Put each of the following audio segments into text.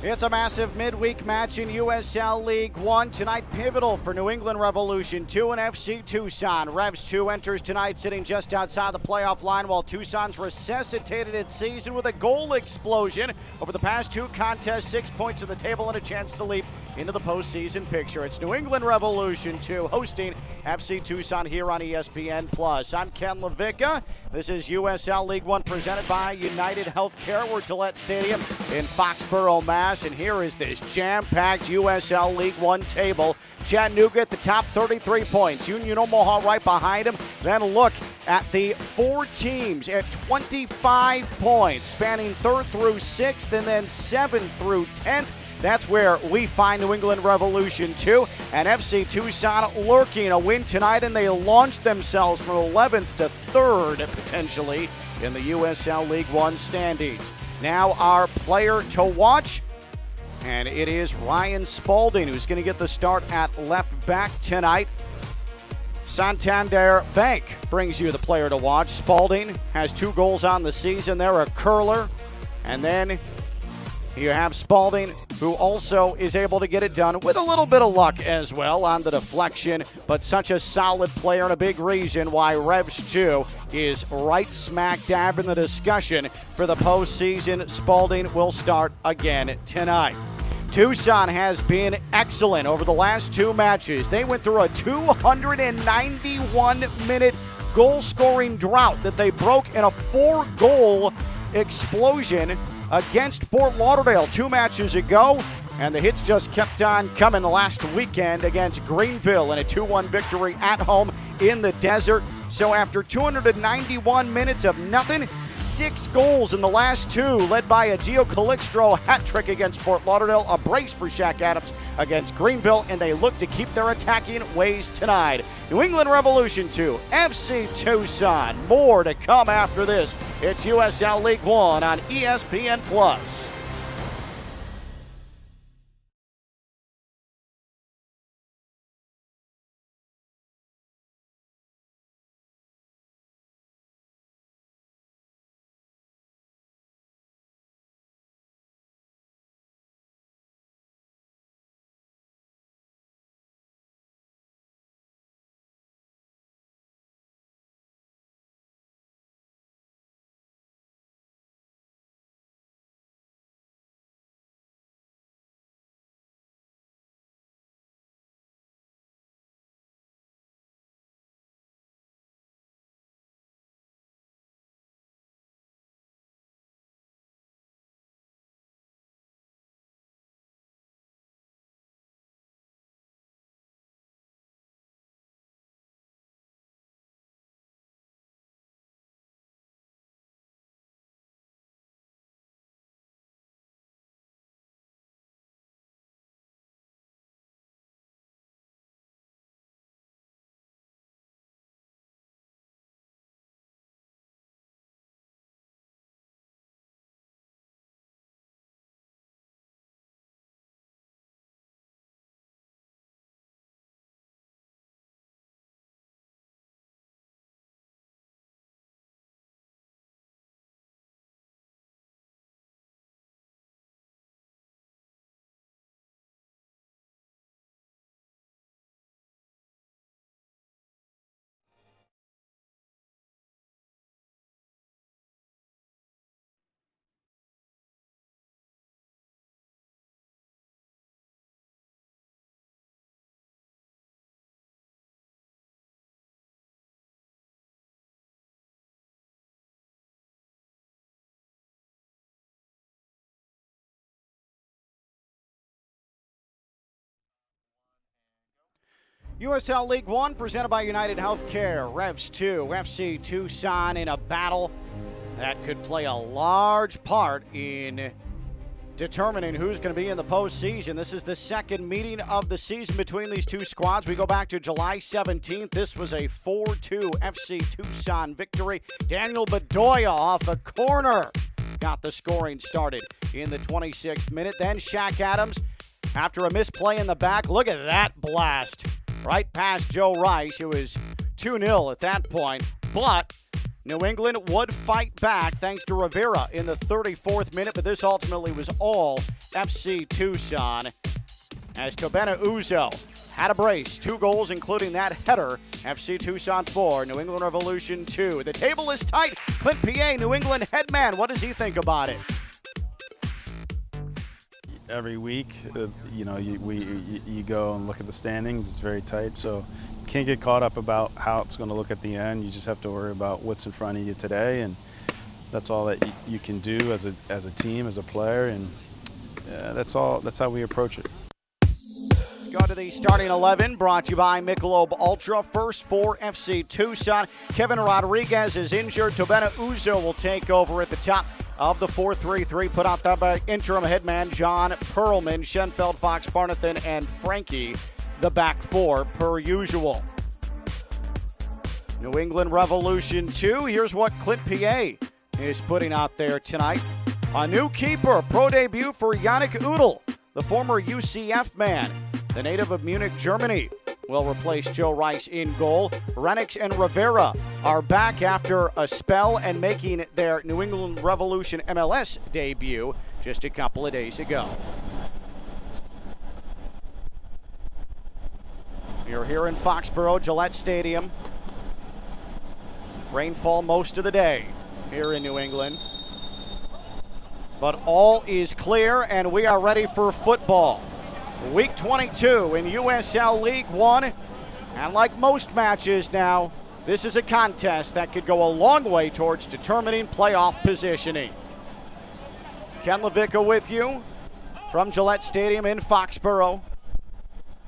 It's a massive midweek match in USL League One. Tonight, pivotal for New England Revolution 2 and FC Tucson. Revs 2 enters tonight sitting just outside the playoff line, while Tucson's resuscitated its season with a goal explosion. Over the past two contests, 6 points on the table and a chance to leap into the postseason picture. It's New England Revolution 2 hosting FC Tucson here on ESPN+. I'm Ken Levicka. This is USL League One presented by United Healthcare. We're at Gillette Stadium in Foxborough, Mass. And here is this jam-packed USL League One table. Chattanooga at the top, 33 points. Union Omaha right behind him. Then look at the four teams at 25 points, spanning 3rd through 6th and then 7th through 10th. That's where we find New England Revolution 2 and FC Tucson lurking a win tonight, and they launched themselves from 11th to 3rd potentially in the USL League One standings. Now our player to watch, and it is Ryan Spalding, who's going to get the start at left back tonight. Santander Bank brings you the player to watch. Spalding has 2 goals on the season. They're a curler. And then you have Spalding, who also is able to get it done with a little bit of luck as well on the deflection, but such a solid player and a big reason why Revs 2 is right smack dab in the discussion for the postseason. Spalding will start again tonight. Tucson has been excellent over the last 2 matches. They went through a 291-minute goal-scoring drought that they broke in a 4-goal explosion against Fort Lauderdale 2 matches ago, and the hits just kept on coming last weekend against Greenville in a 2-1 victory at home in the desert. So after 291 minutes of nothing, 6 goals in the last 2, led by a Gio Calixto hat trick against Fort Lauderdale, a brace for Shaq Adams against Greenville, and they look to keep their attacking ways tonight. New England Revolution 2, FC Tucson. More to come after this. It's USL League One on ESPN+. USL League One presented by United Healthcare. Revs 2, FC Tucson in a battle that could play a large part in determining who's going to be in the postseason. This is the second meeting of the season between these two squads. We go back to July 17th. This was a 4-2 FC Tucson victory. Daniel Bedoya off a corner got the scoring started in the 26th minute. Then Shaq Adams, after a misplay in the back, look at that blast right past Joe Rice, who was 2-0 at that point. But New England would fight back thanks to Rivera in the 34th minute, but this ultimately was all FC Tucson as Tobena Uzo had a brace. 2 goals, including that header. FC Tucson 4, New England Revolution 2. The table is tight. Clint P.A., New England headman. What does he think about it? Every week, you go and look at the standings. It's very tight, so you can't get caught up about how it's going to look at the end. You just have to worry about what's in front of you today, and that's all that you can do as a team, as a player, and that's how we approach it. Go to the starting 11, brought to you by Michelob Ultra. First for FC Tucson. Kevin Rodriguez is injured. Tobena Uzo will take over at the top of the 4-3-3, put out that by interim headman John Perlman, Schenfeld, Fox, Barnathan, and Frankie, the back 4 per usual. New England Revolution 2. Here's what Clint P.A. is putting out there tonight. A new keeper, pro debut for Yannick Udel, the former UCF man. The native of Munich, Germany, will replace Joe Rice in goal. Renix and Rivera are back after a spell and making their New England Revolution MLS debut just a couple of days ago. You're here in Foxborough, Gillette Stadium. Rainfall most of the day here in New England. But all is clear, and we are ready for football. Week 22 in USL League One, and like most matches now, this is a contest that could go a long way towards determining playoff positioning. Ken Levicka with you from Gillette Stadium in Foxborough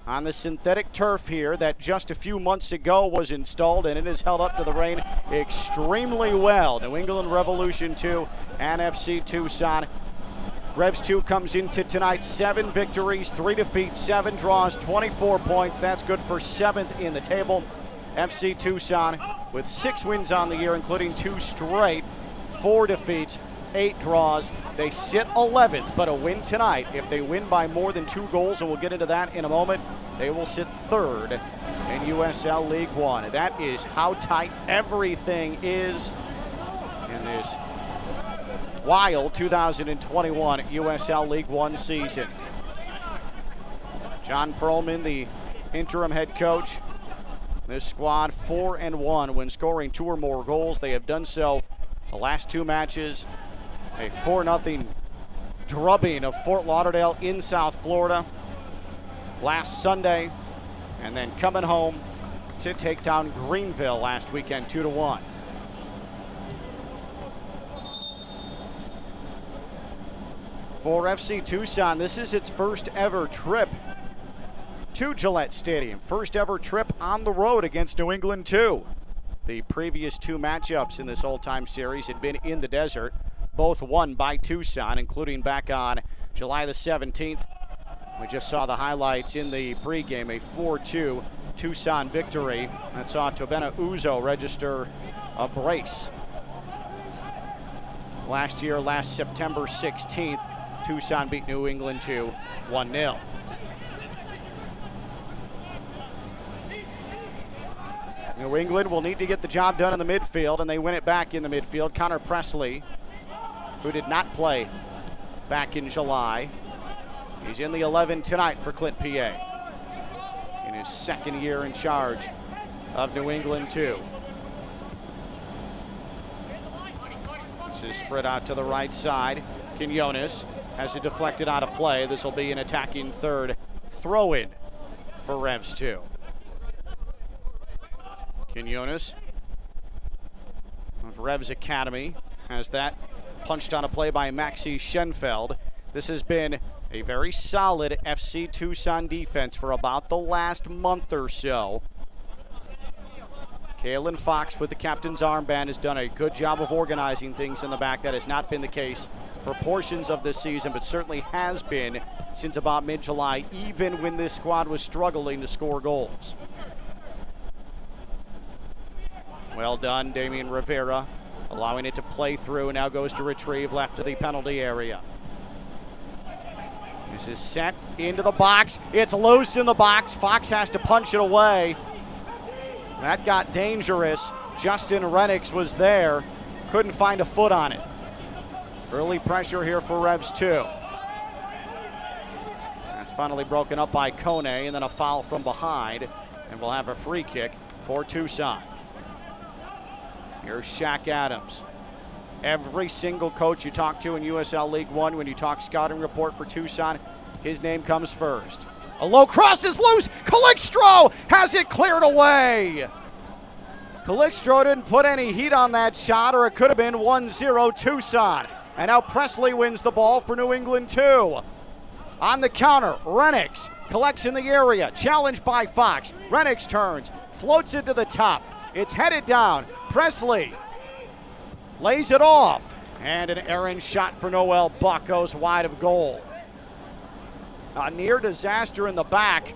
on the synthetic turf here that just a few months ago was installed, and it has held up to the rain extremely well. New England Revolution 2 and FC Tucson. Revs 2 comes into tonight 7 victories, 3 defeats, 7 draws, 24 points. That's good for 7th in the table. FC Tucson with 6 wins on the year, including 2 straight, 4 defeats, 8 draws. They sit 11th, but a win tonight. If they win by more than 2 goals, and we'll get into that in a moment, they will sit 3rd in USL League One. That is how tight everything is in this wild 2021 USL League One season. John Perlman, the interim head coach. This squad 4-1 when scoring 2 or more goals. They have done so the last 2 matches. A 4-0 drubbing of Fort Lauderdale in South Florida last Sunday, and then coming home to take down Greenville last weekend 2-1. For FC Tucson, this is its first ever trip to Gillette Stadium. First ever trip on the road against New England 2. The previous 2 matchups in this old-time series had been in the desert, both won by Tucson, including back on July the 17th. We just saw the highlights in the pregame, a 4-2 Tucson victory that saw Tobena Uzo register a brace. Last year, last September 16th, Tucson beat New England 2 1-0. New England will need to get the job done in the midfield, and they win it back in the midfield. Connor Presley, who did not play back in July, he's in the 11 tonight for Clint P.A. in his 2nd year in charge of New England 2. This is spread out to the right side. Quinones has it deflected out of play. This will be an attacking 3rd throw-in for Revs 2. Quinones of Revs Academy has that punched on a play by Maxi Schenfeld. This has been a very solid FC Tucson defense for about the last month or so. Kalen Fox with the captain's armband has done a good job of organizing things in the back. That has not been the case for portions of this season, but certainly has been since about mid-July, even when this squad was struggling to score goals. Well done, Damian Rivera, allowing it to play through, now goes to retrieve left of the penalty area. This is sent into the box. It's loose in the box. Fox has to punch it away. That got dangerous. Justin Rennicks was there, couldn't find a foot on it. Early pressure here for Revs 2. That's finally broken up by Kone, and then a foul from behind, and we'll have a free kick for Tucson. Here's Shaq Adams. Every single coach you talk to in USL League One, when you talk scouting report for Tucson, his name comes first. A low cross is loose. Calixtro has it cleared away. Calixtro didn't put any heat on that shot, or it could have been 1-0 Tucson. And now Presley wins the ball for New England 2. On the counter, Rennicks collects in the area, challenged by Fox. Rennicks turns, floats it to the top. It's headed down. Presley lays it off, and an errant shot for Noel Buck goes wide of goal. A near disaster in the back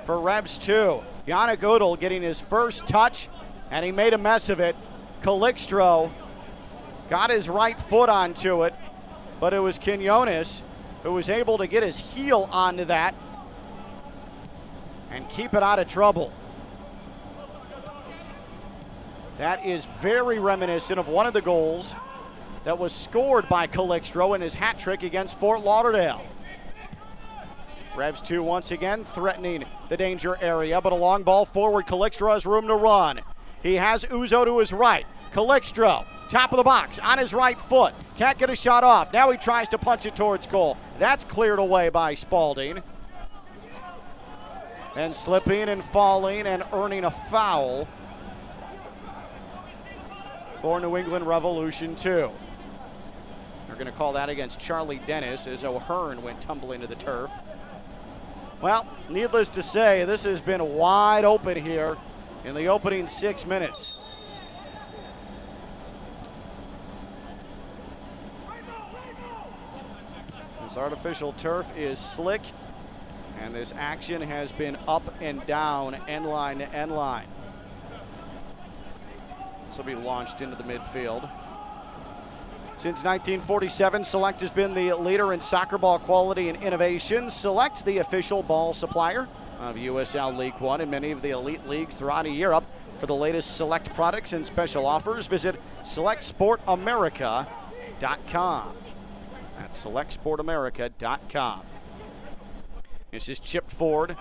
for Revs 2. Yannick Udal getting his first touch, and he made a mess of it. Calixtro got his right foot onto it, but it was Quinones who was able to get his heel onto that and keep it out of trouble. That is very reminiscent of one of the goals that was scored by Calixtro in his hat trick against Fort Lauderdale. Revs 2 once again threatening the danger area, but a long ball forward. Calixtro has room to run. He has Uzo to his right. Calixtro, top of the box, on his right foot. Can't get a shot off. Now he tries to punch it towards goal. That's cleared away by Spalding. And slipping and falling and earning a foul for New England Revolution 2. They're going to call that against Charlie Dennis as O'Hearn went tumbling to the turf. Well, needless to say, this has been wide open here in the opening 6 minutes. This artificial turf is slick, and this action has been up and down, end line to end line. This will be launched into the midfield. Since 1947, Select has been the leader in soccer ball quality and innovation. Select, the official ball supplier of USL League One and many of the elite leagues throughout Europe. For the latest Select products and special offers, visit SelectSportAmerica.com. That's SelectSportAmerica.com. This is chipped forward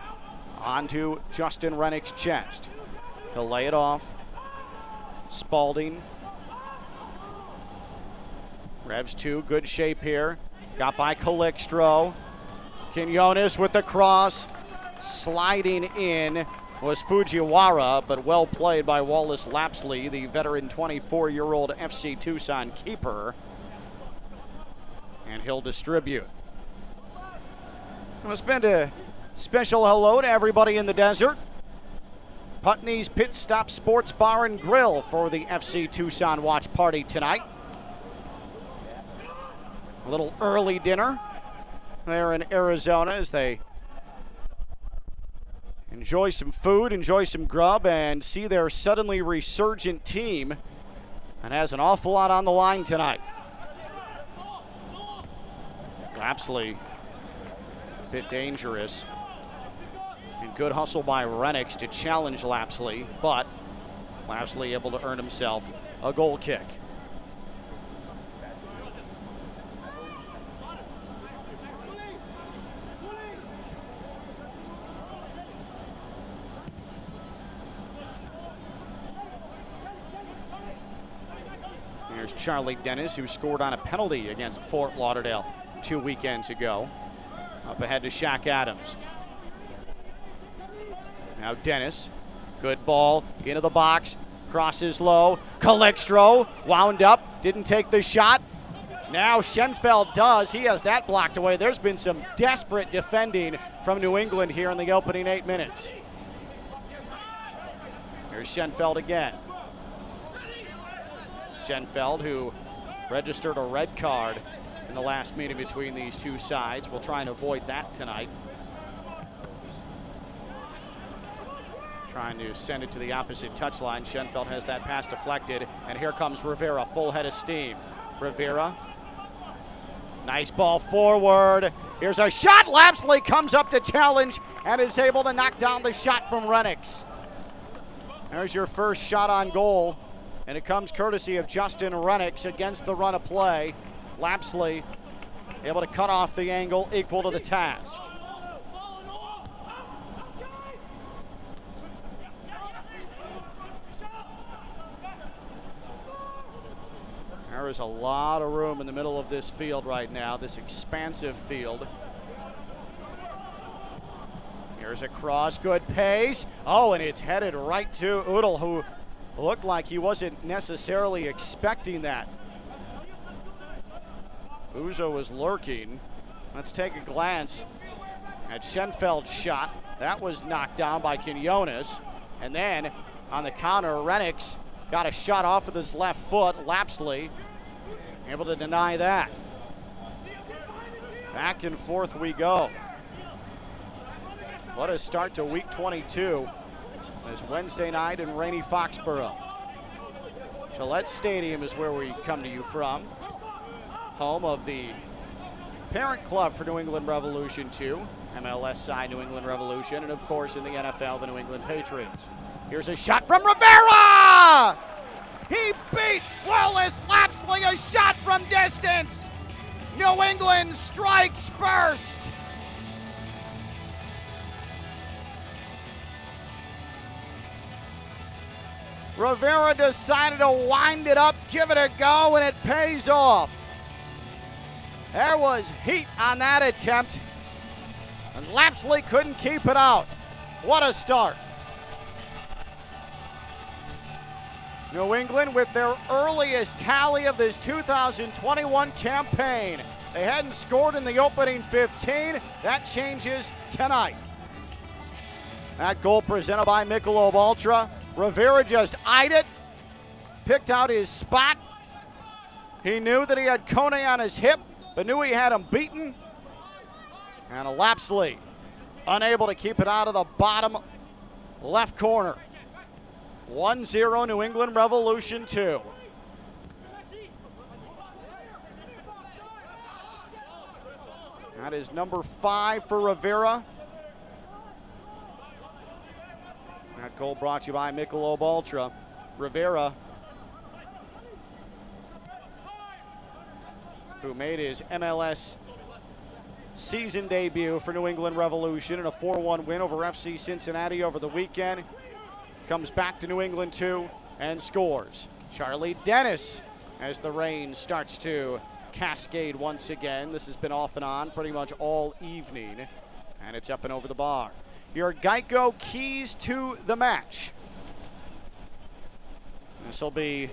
onto Justin Rennick's chest. He'll lay it off. Spalding. Revs 2, good shape here. Got by Calixtro. Quinones with the cross. Sliding in was Fujiwara, but well played by Wallace Lapsley, the veteran 24-year-old FC Tucson keeper. And he'll distribute. I'm going to spend a special hello to everybody in the desert. Putney's Pit Stop Sports Bar and Grill for the FC Tucson watch party tonight. A little early dinner there in Arizona as they enjoy some food, enjoy some grub, and see their suddenly resurgent team that has an awful lot on the line tonight. Lapsley, a bit dangerous. And good hustle by Rennicks to challenge Lapsley, but Lapsley able to earn himself a goal kick. Here's Charlie Dennis, who scored on a penalty against Fort Lauderdale 2 weekends ago. Up ahead to Shaq Adams. Now Dennis, good ball into the box, crosses low. Calixtro wound up, didn't take the shot. Now Schenfeld does. He has that blocked away. There's been some desperate defending from New England here in the opening 8 minutes. Here's Schenfeld again. Schenfeld, who registered a red card in the last meeting between these two sides. We'll try and avoid that tonight. Trying to send it to the opposite touchline. Schenfeld has that pass deflected, and here comes Rivera, full head of steam. Rivera, nice ball forward. Here's a shot. Lapsley comes up to challenge and is able to knock down the shot from Rennicks. There's your first shot on goal, and it comes courtesy of Justin Rennicks against the run of play. Lapsley able to cut off the angle, equal to the task. There is a lot of room in the middle of this field right now, this expansive field. Here's a cross, good pace. Oh, and it's headed right to Udall, who looked like he wasn't necessarily expecting that. Uzo was lurking. Let's take a glance at Schenfeld's shot. That was knocked down by Quinones. And then on the counter, Rennicks got a shot off with his left foot. Lapsley able to deny that. Back and forth we go. What a start to week 22. This Wednesday night in rainy Foxborough. Gillette Stadium is where we come to you from. Home of the parent club for New England Revolution 2, MLS side New England Revolution, and of course in the NFL, the New England Patriots. Here's a shot from Rivera! He beat Wallace Lapsley, a shot from distance. New England strikes first. Rivera decided to wind it up, give it a go, and it pays off. There was heat on that attempt, and Lapsley couldn't keep it out. What a start. New England with their earliest tally of this 2021 campaign. They hadn't scored in the opening 15. That changes tonight. That goal presented by Michelob Ultra. Rivera just eyed it, picked out his spot. He knew that he had Kone on his hip, but knew he had him beaten. And Lapsley unable to keep it out of the bottom left corner. 1-0 New England Revolution 2. That is number 5 for Rivera. That goal brought to you by Michelob Ultra. Rivera, who made his MLS season debut for New England Revolution in a 4-1 win over FC Cincinnati over the weekend, comes back to New England 2 and scores. Charlie Dennis, as the rain starts to cascade once again. This has been off and on pretty much all evening, and it's up and over the bar. Your Geico keys to the match. This will be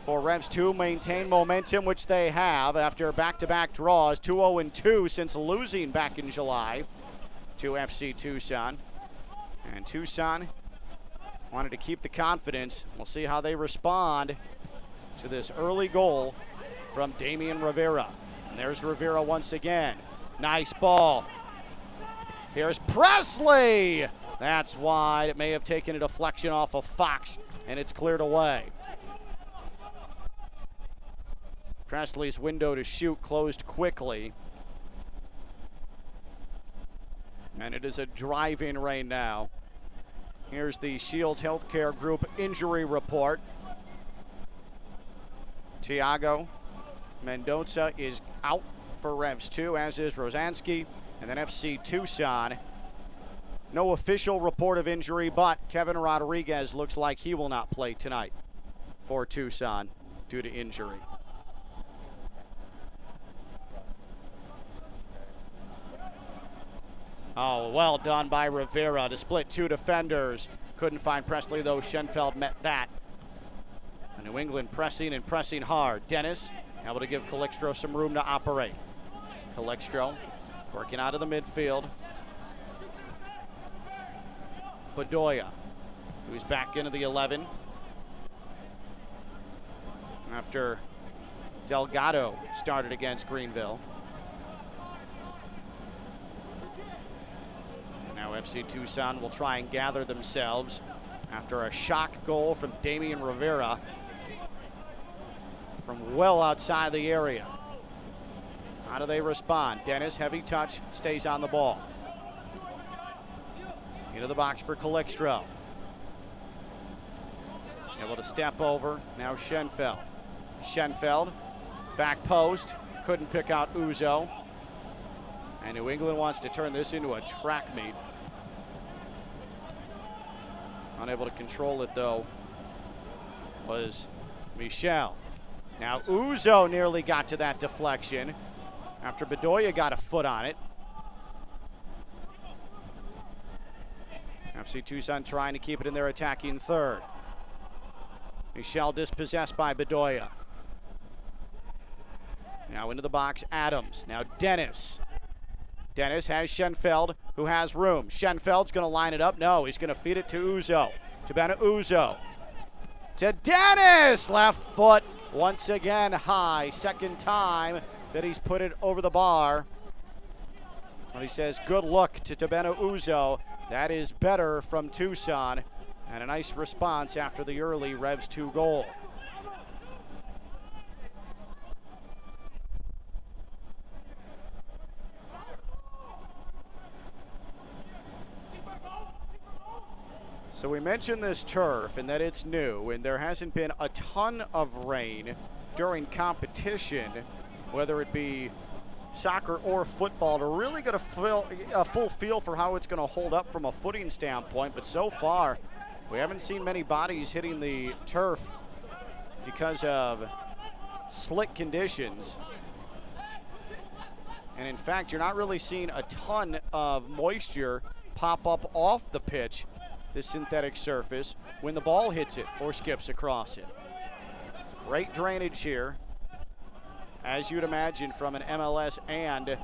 for Revs to maintain momentum, which they have after back-to-back draws, 2-0-2 since losing back in July to FC Tucson. And Tucson wanted to keep the confidence. We'll see how they respond to this early goal from Damian Rivera. And there's Rivera once again. Nice ball. Here's Presley. That's wide. It may have taken a deflection off of Fox, and it's cleared away. Presley's window to shoot closed quickly. And it is a drive-in rain now. Here's the Shields Healthcare Group injury report. Thiago Mendoza is out for Revs 2, as is Rosansky. And then FC Tucson, no official report of injury, but Kevin Rodriguez looks like he will not play tonight for Tucson due to injury. Oh, well done by Rivera to split two defenders. Couldn't find Presley, though. Schenfeld met that. And New England pressing and pressing hard. Dennis able to give Calixtro some room to operate. Calixtro working out of the midfield. Bedoya, who's back into the 11 after Delgado started against Greenville. And now FC Tucson will try and gather themselves after a shock goal from Damian Rivera from well outside the area. How do they respond? Dennis, heavy touch, stays on the ball. Into the box for Calixtro. Able to step over. Now Schenfeld. Schenfeld, back post. Couldn't pick out Uzo. And New England wants to turn this into a track meet. Unable to control it, though, was Michel. Now Uzo nearly got to that deflection after Bedoya got a foot on it. FC Tucson trying to keep it in their attacking third. Michel dispossessed by Bedoya. Now into the box, Adams. Now Dennis. Dennis has Schenfeld, who has room. Schenfeld's going to line it up. No, he's going to feed it to Uzo. To Ben Uzo. To Dennis! Left foot once again high. Second time that he's put it over the bar. And he says, good look to Tabeno Uzo. That is better from Tucson. And a nice response after the early Revs 2 goal. So we mentioned this turf and that it's new, and there hasn't been a ton of rain during competition, whether it be soccer or football, to really get a full feel for how it's going to hold up from a footing standpoint. But so far, we haven't seen many bodies hitting the turf because of slick conditions. And in fact, you're not really seeing a ton of moisture pop up off the pitch, this synthetic surface, when the ball hits it or skips across it. Great drainage here, as you'd imagine from an MLS and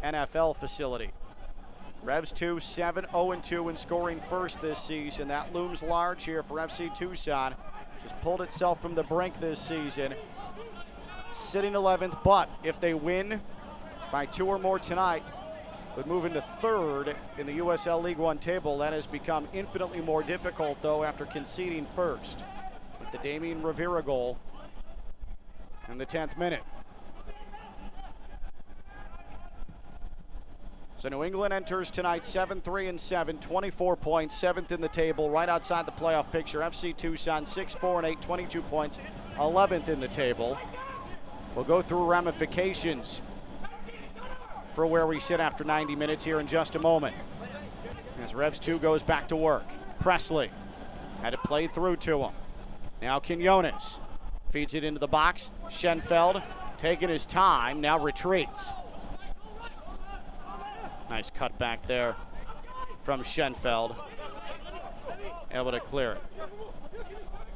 NFL facility. Revs 2, 7-0-2 in scoring first this season. That looms large here for FC Tucson. Just pulled itself from the brink this season. Sitting 11th, but if they win by 2 or more tonight, would move into third in the USL League One table. That has become infinitely more difficult, though, after conceding first with the Damian Rivera goal in the 10th minute. So New England enters tonight 7-3-7, 24 points, 7th in the table, right outside the playoff picture. FC Tucson 6-4-8, 22 points, 11th in the table. We'll go through ramifications for where we sit after 90 minutes here in just a moment. As Revs 2 goes back to work. Presley had it played through to him. Now Quinones feeds it into the box. Schenfeld taking his time, now retreats. Nice cut back there from Schenfeld. Able to clear it.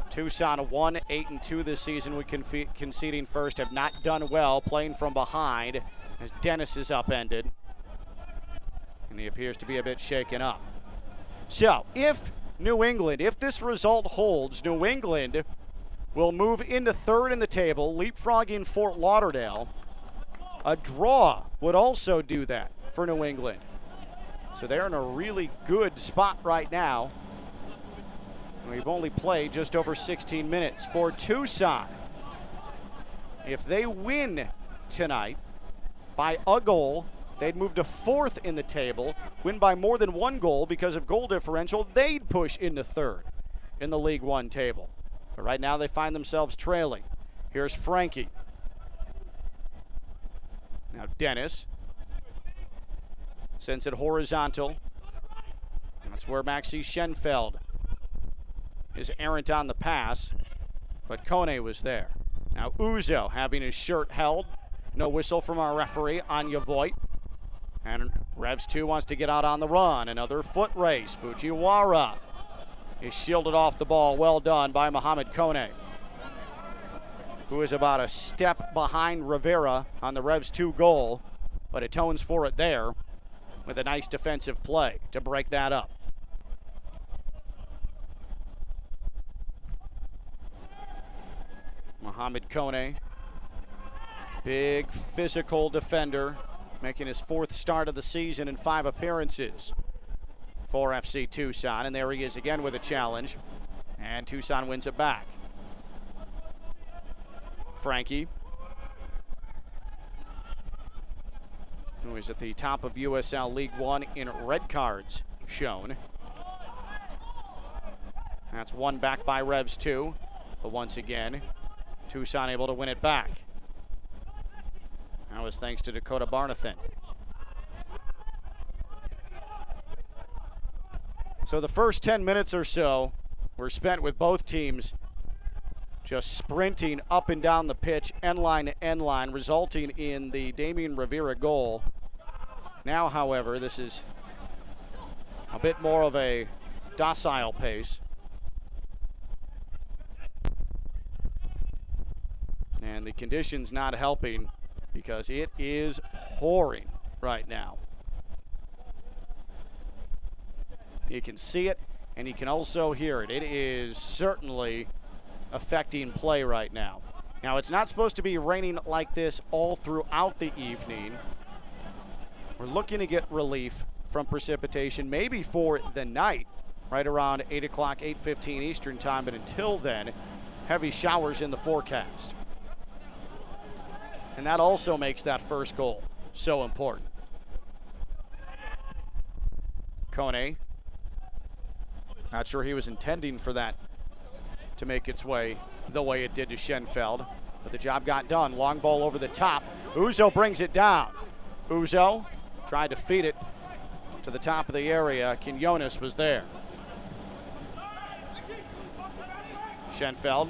Tucson 1-8-2 this season with conceding first. Have not done well playing from behind as Dennis is upended. And he appears to be a bit shaken up. So if New England, if this result holds, New England will move into third in the table, leapfrogging Fort Lauderdale. A draw would also do that for New England. So they're in a really good spot right now. We've only played just over 16 minutes. For Tucson, if they win tonight by a goal, they'd move to fourth in the table. Win by more than one goal because of goal differential, they'd push into third in the League One table. But right now they find themselves trailing. Here's Frankie. Now Dennis sends it horizontal. And that's where Maxi Schenfeld is errant on the pass, but Kone was there. Now Uzo having his shirt held. No whistle from our referee, Anya Voigt. And Revs 2 wants to get out on the run. Another foot race. Fujiwara is shielded off the ball. Well done by Mohamed Kone, who is about a step behind Rivera on the Revs 2 goal, but atones for it there with a nice defensive play to break that up. Mohamed Kone, big physical defender, making his 4th start of the season in 5 appearances for FC Tucson. And there he is again with a challenge. And Tucson wins it back. Frankie, who is at the top of USL League One in red cards shown. That's one back by Revs 2. But once again, Tucson able to win it back. That was thanks to Dakota Barnathan. So the first 10 minutes or so were spent with both teams just sprinting up and down the pitch, end line to end line, resulting in the Damian Rivera goal. Now, however, this is a bit more of a docile pace. And the conditions not helping because it is pouring right now. You can see it and you can also hear it. It is certainly affecting play right now. Now, it's not supposed to be raining like this all throughout the evening. We're looking to get relief from precipitation maybe for the night, right around 8 o'clock, 8:15 Eastern time. But until then, heavy showers in the forecast. And that also makes that first goal so important. Kone, not sure he was intending for that to make its way the way it did to Schenfeld, but the job got done. Long ball over the top. Uzo brings it down. Uzo tried to feed it to the top of the area. Quinones was there. Schenfeld,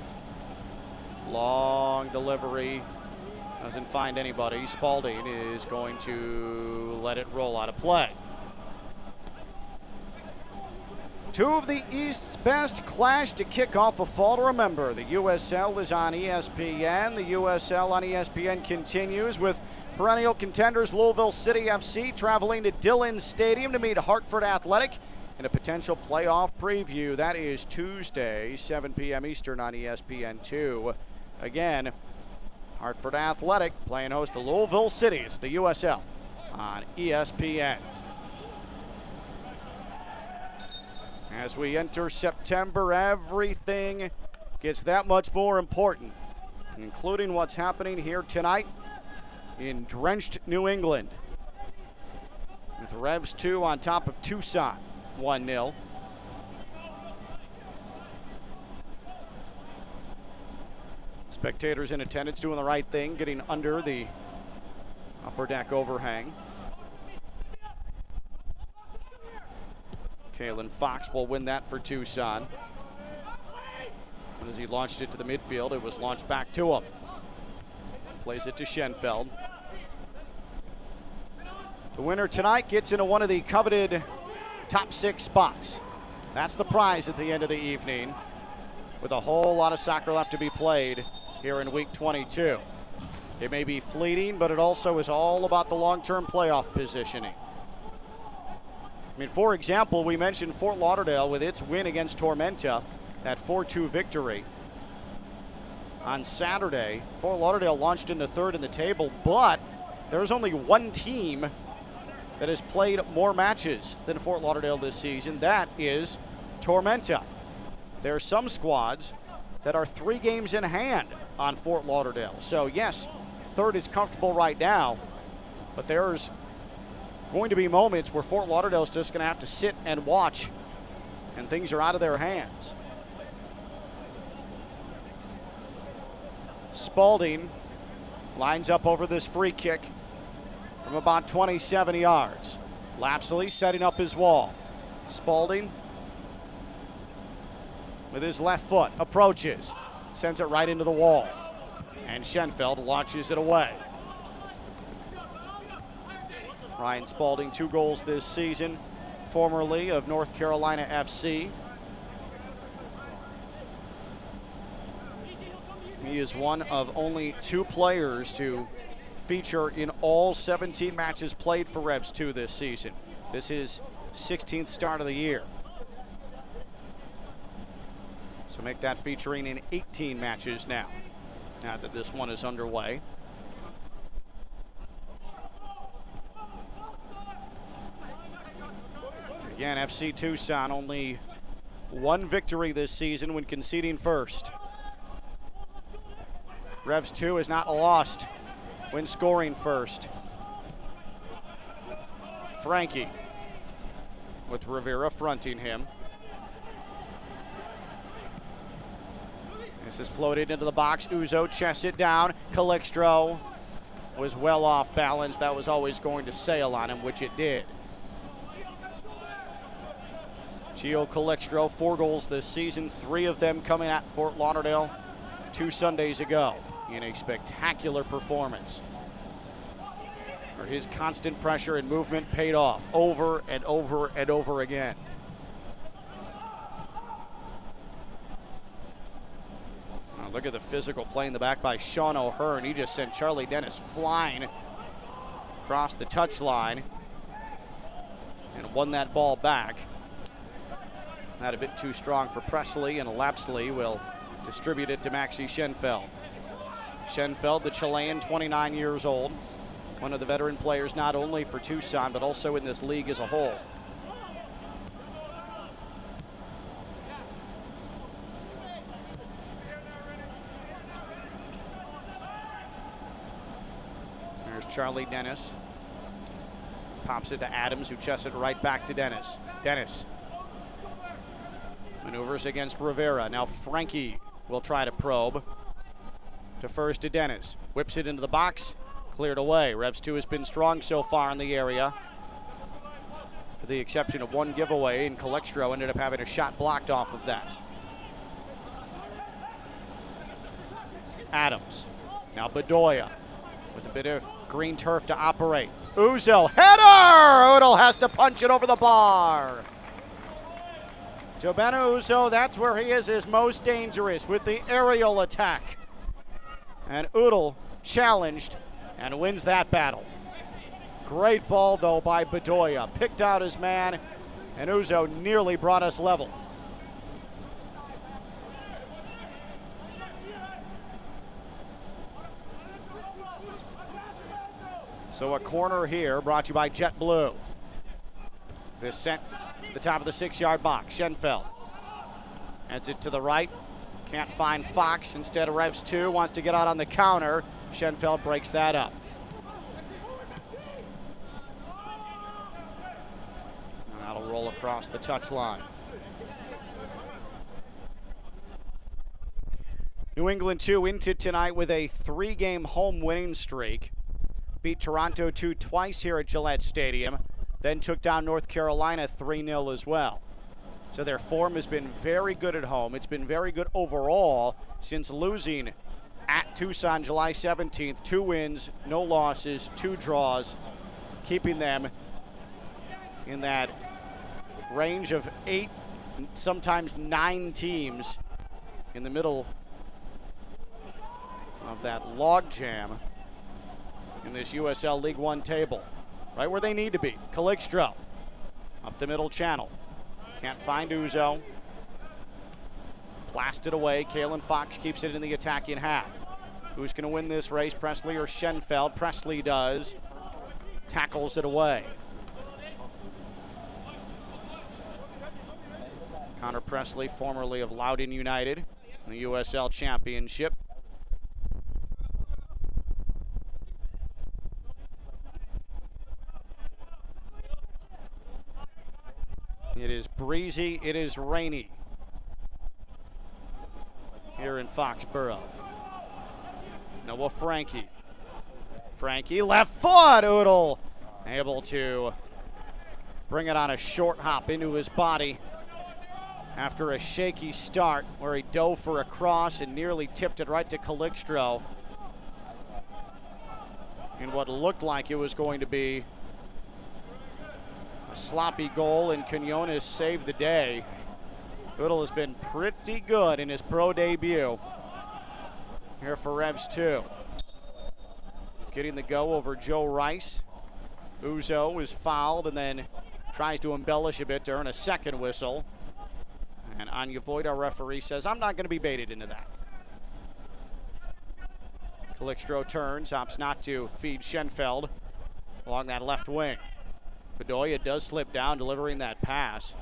long delivery, doesn't find anybody. Spalding is going to let it roll out of play. Two of the East's best clash to kick off a fall to remember. The USL is on ESPN. The USL on ESPN continues with perennial contenders Louisville City FC traveling to Dillon Stadium to meet Hartford Athletic in a potential playoff preview. That is Tuesday, 7 p.m. Eastern on ESPN2. Again, Hartford Athletic playing host to Louisville City. It's the USL on ESPN. As we enter September, everything gets that much more important, including what's happening here tonight in drenched New England. With Revs 2 on top of Tucson, 1-0. Spectators in attendance doing the right thing, getting under the upper deck overhang. Kalen Fox will win that for Tucson. And as he launched it to the midfield, it was launched back to him. Plays it to Schenfeld. The winner tonight gets into one of the coveted top 6 spots. That's the prize at the end of the evening, with a whole lot of soccer left to be played here in week 22. It may be fleeting, but it also is all about the long-term playoff positioning. I mean, for example, we mentioned Fort Lauderdale with its win against Tormenta, that 4-2 victory. On Saturday, Fort Lauderdale launched into third in the table, but there's only one team that has played more matches than Fort Lauderdale this season. That is Tormenta. There are some squads that are 3 games in hand on Fort Lauderdale. So yes, third is comfortable right now, but there's going to be moments where Fort Lauderdale is just going to have to sit and watch, and things are out of their hands. Spalding lines up over this free kick from about 27 yards. Lapsley setting up his wall. Spalding with his left foot approaches, sends it right into the wall, and Schenfeld launches it away. Ryan Spalding, 2 goals this season, formerly of North Carolina FC. He is one of only 2 players to feature in all 17 matches played for Revs 2 this season. This is 16th start of the year. So make that featuring in 18 matches now that this one is underway. Again, FC Tucson only 1 victory this season when conceding first. Revs 2 has not lost when scoring first. Frankie with Rivera fronting him. This is floated into the box. Uzo chests it down. Calixtro was well off balance. That was always going to sail on him, which it did. Gio Calixtro, 4 goals this season, 3 of them coming at Fort Lauderdale 2 Sundays ago in a spectacular performance. Where his constant pressure and movement paid off over and over and over again. Now look at the physical play in the back by Sean O'Hearn. He just sent Charlie Dennis flying across the touchline and won that ball back. That a bit too strong for Presley, and Lapsley will distribute it to Maxi Schenfeld. Schenfeld, the Chilean, 29 years old. One of the veteran players not only for Tucson, but also in this league as a whole. There's Charlie Dennis. Pops it to Adams, who chests it right back to Dennis. Dennis maneuvers against Rivera. Now Frankie will try to probe. Defers to Dennis. Whips it into the box. Cleared away. Revs 2 has been strong so far in the area, for the exception of 1 giveaway, and Calixtro ended up having a shot blocked off of that. Adams. Now Bedoya with a bit of green turf to operate. Uzo, header! Udall has to punch it over the bar. Tobena Uzo, that's where he is most dangerous, with the aerial attack. And Udall challenged and wins that battle. Great ball, though, by Bedoya. Picked out his man, and Uzo nearly brought us level. So a corner here brought to you by JetBlue. This sent to the top of the 6-yard box. Schenfeld heads it to the right. Can't find Fox. Instead of Revs 2 wants to get out on the counter. Schenfeld breaks that up. And that'll roll across the touchline. New England 2 into tonight with a 3-game home winning streak. Beat Toronto 2 twice here at Gillette Stadium. Then took down North Carolina 3-0 as well. So their form has been very good at home. It's been very good overall since losing at Tucson July 17th. 2 wins, no losses, 2 draws, keeping them in that range of 8, sometimes 9 teams in the middle of that logjam in this USL League One table. Right where they need to be. Calixtro up the middle channel. Can't find Uzo. Blasted away. Kalen Fox keeps it in the attacking half. Who's going to win this race, Presley or Schenfeld? Presley does. Tackles it away. Connor Presley, formerly of Loudoun United, in the USL Championship. It is breezy, it is rainy here in Foxborough. Noah Frankie. Frankie, left foot, Udall able to bring it on a short hop into his body after a shaky start where he dove for a cross and nearly tipped it right to Calixtro in what looked like it was going to be a sloppy goal, and Quinones saved the day. Udall has been pretty good in his pro debut here for Revs 2. Getting the go over Joe Rice. Uzo is fouled and then tries to embellish a bit to earn a second whistle. And Anya Voigt, our referee, says, I'm not going to be baited into that. Calixtro turns, opts not to feed Schenfeld along that left wing. Bedoya does slip down, delivering that pass.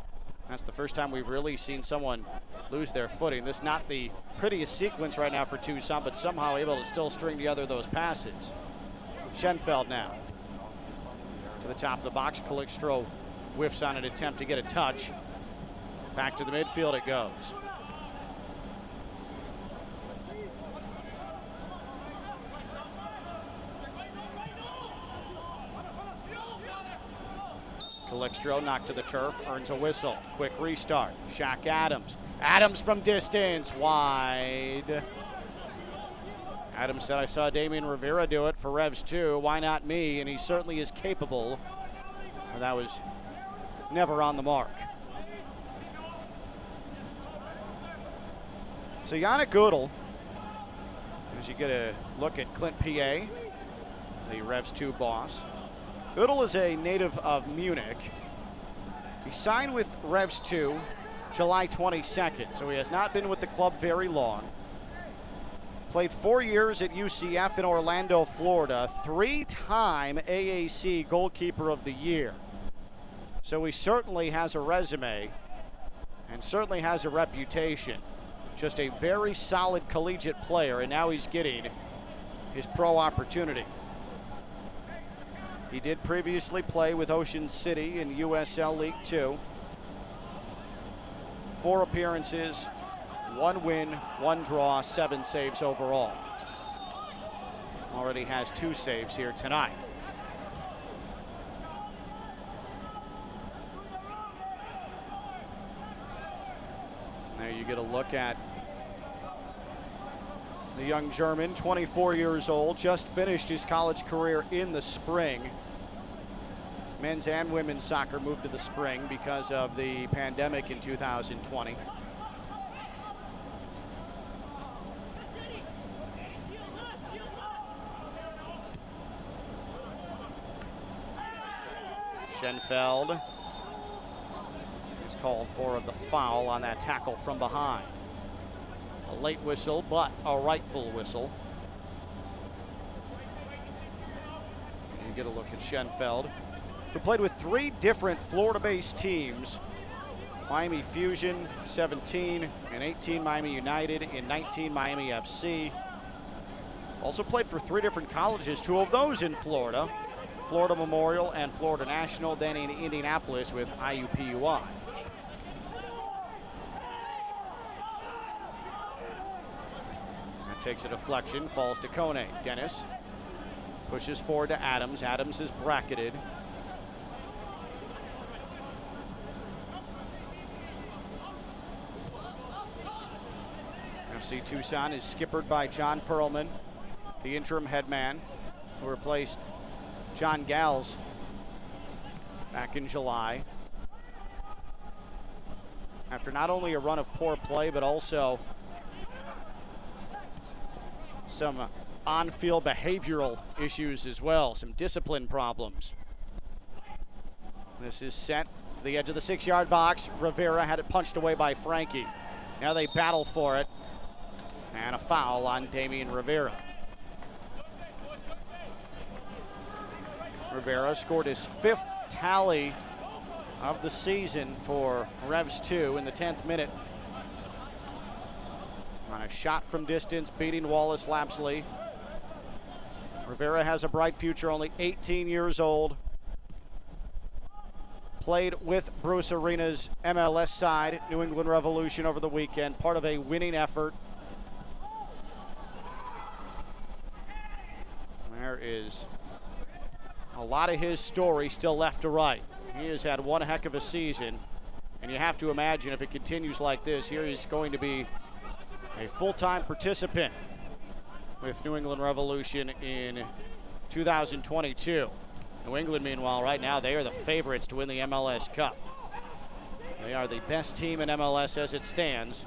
That's the first time we've really seen someone lose their footing. This is not the prettiest sequence right now for Tucson, but somehow able to still string together those passes. Schenfeld now to the top of the box. Calixtro whiffs on an attempt to get a touch. Back to the midfield it goes. Flickstro knocked to the turf, earns a whistle. Quick restart. Shaq Adams. Adams from distance, wide. Adams said, I saw Damian Rivera do it for Revs 2. Why not me? And he certainly is capable. And that was never on the mark. So Yannick Goodell, as you get a look at Clint PA, the Revs 2 boss. Goodell is a native of Munich. He signed with Revs 2 July 22nd, so he has not been with the club very long. Played 4 years at UCF in Orlando, Florida. 3-time AAC Goalkeeper of the Year. So he certainly has a resume and certainly has a reputation. Just a very solid collegiate player, and now he's getting his pro opportunity. He did previously play with Ocean City in USL League 2. 4 appearances, 1 win, 1 draw, 7 saves overall. Already has 2 saves here tonight. There you get a look at the young German, 24 years old, just finished his college career in the spring. Men's and women's soccer moved to the spring because of the pandemic in 2020. Schenfeld is called for the foul on that tackle from behind. A late whistle, but a rightful whistle. You get a look at Schenfeld, who played with 3 different Florida-based teams. Miami Fusion, 17, and 18 Miami United, in 19 Miami FC. Also played for 3 different colleges, 2 of those in Florida. Florida Memorial and Florida National, then in Indianapolis with IUPUI. That takes a deflection, falls to Kone. Dennis pushes forward to Adams. Adams is bracketed. FC Tucson is skippered by John Perlman, the interim head man, who replaced John Gals back in July. After not only a run of poor play, but also some on-field behavioral issues as well, some discipline problems. This is set to the edge of the 6-yard box. Rivera had it punched away by Frankie. Now they battle for it. And a foul on Damian Rivera. Rivera scored his 5th tally of the season for Revs 2 in the 10th minute. On a shot from distance, beating Wallace Lapsley. Rivera has a bright future, only 18 years old. Played with Bruce Arena's MLS side, New England Revolution, over the weekend, part of a winning effort. There is a lot of his story still left to write. He has had one heck of a season, and you have to imagine if it continues like this, here he's going to be a full-time participant with New England Revolution in 2022. New England, meanwhile, right now, they are the favorites to win the MLS Cup. They are the best team in MLS as it stands.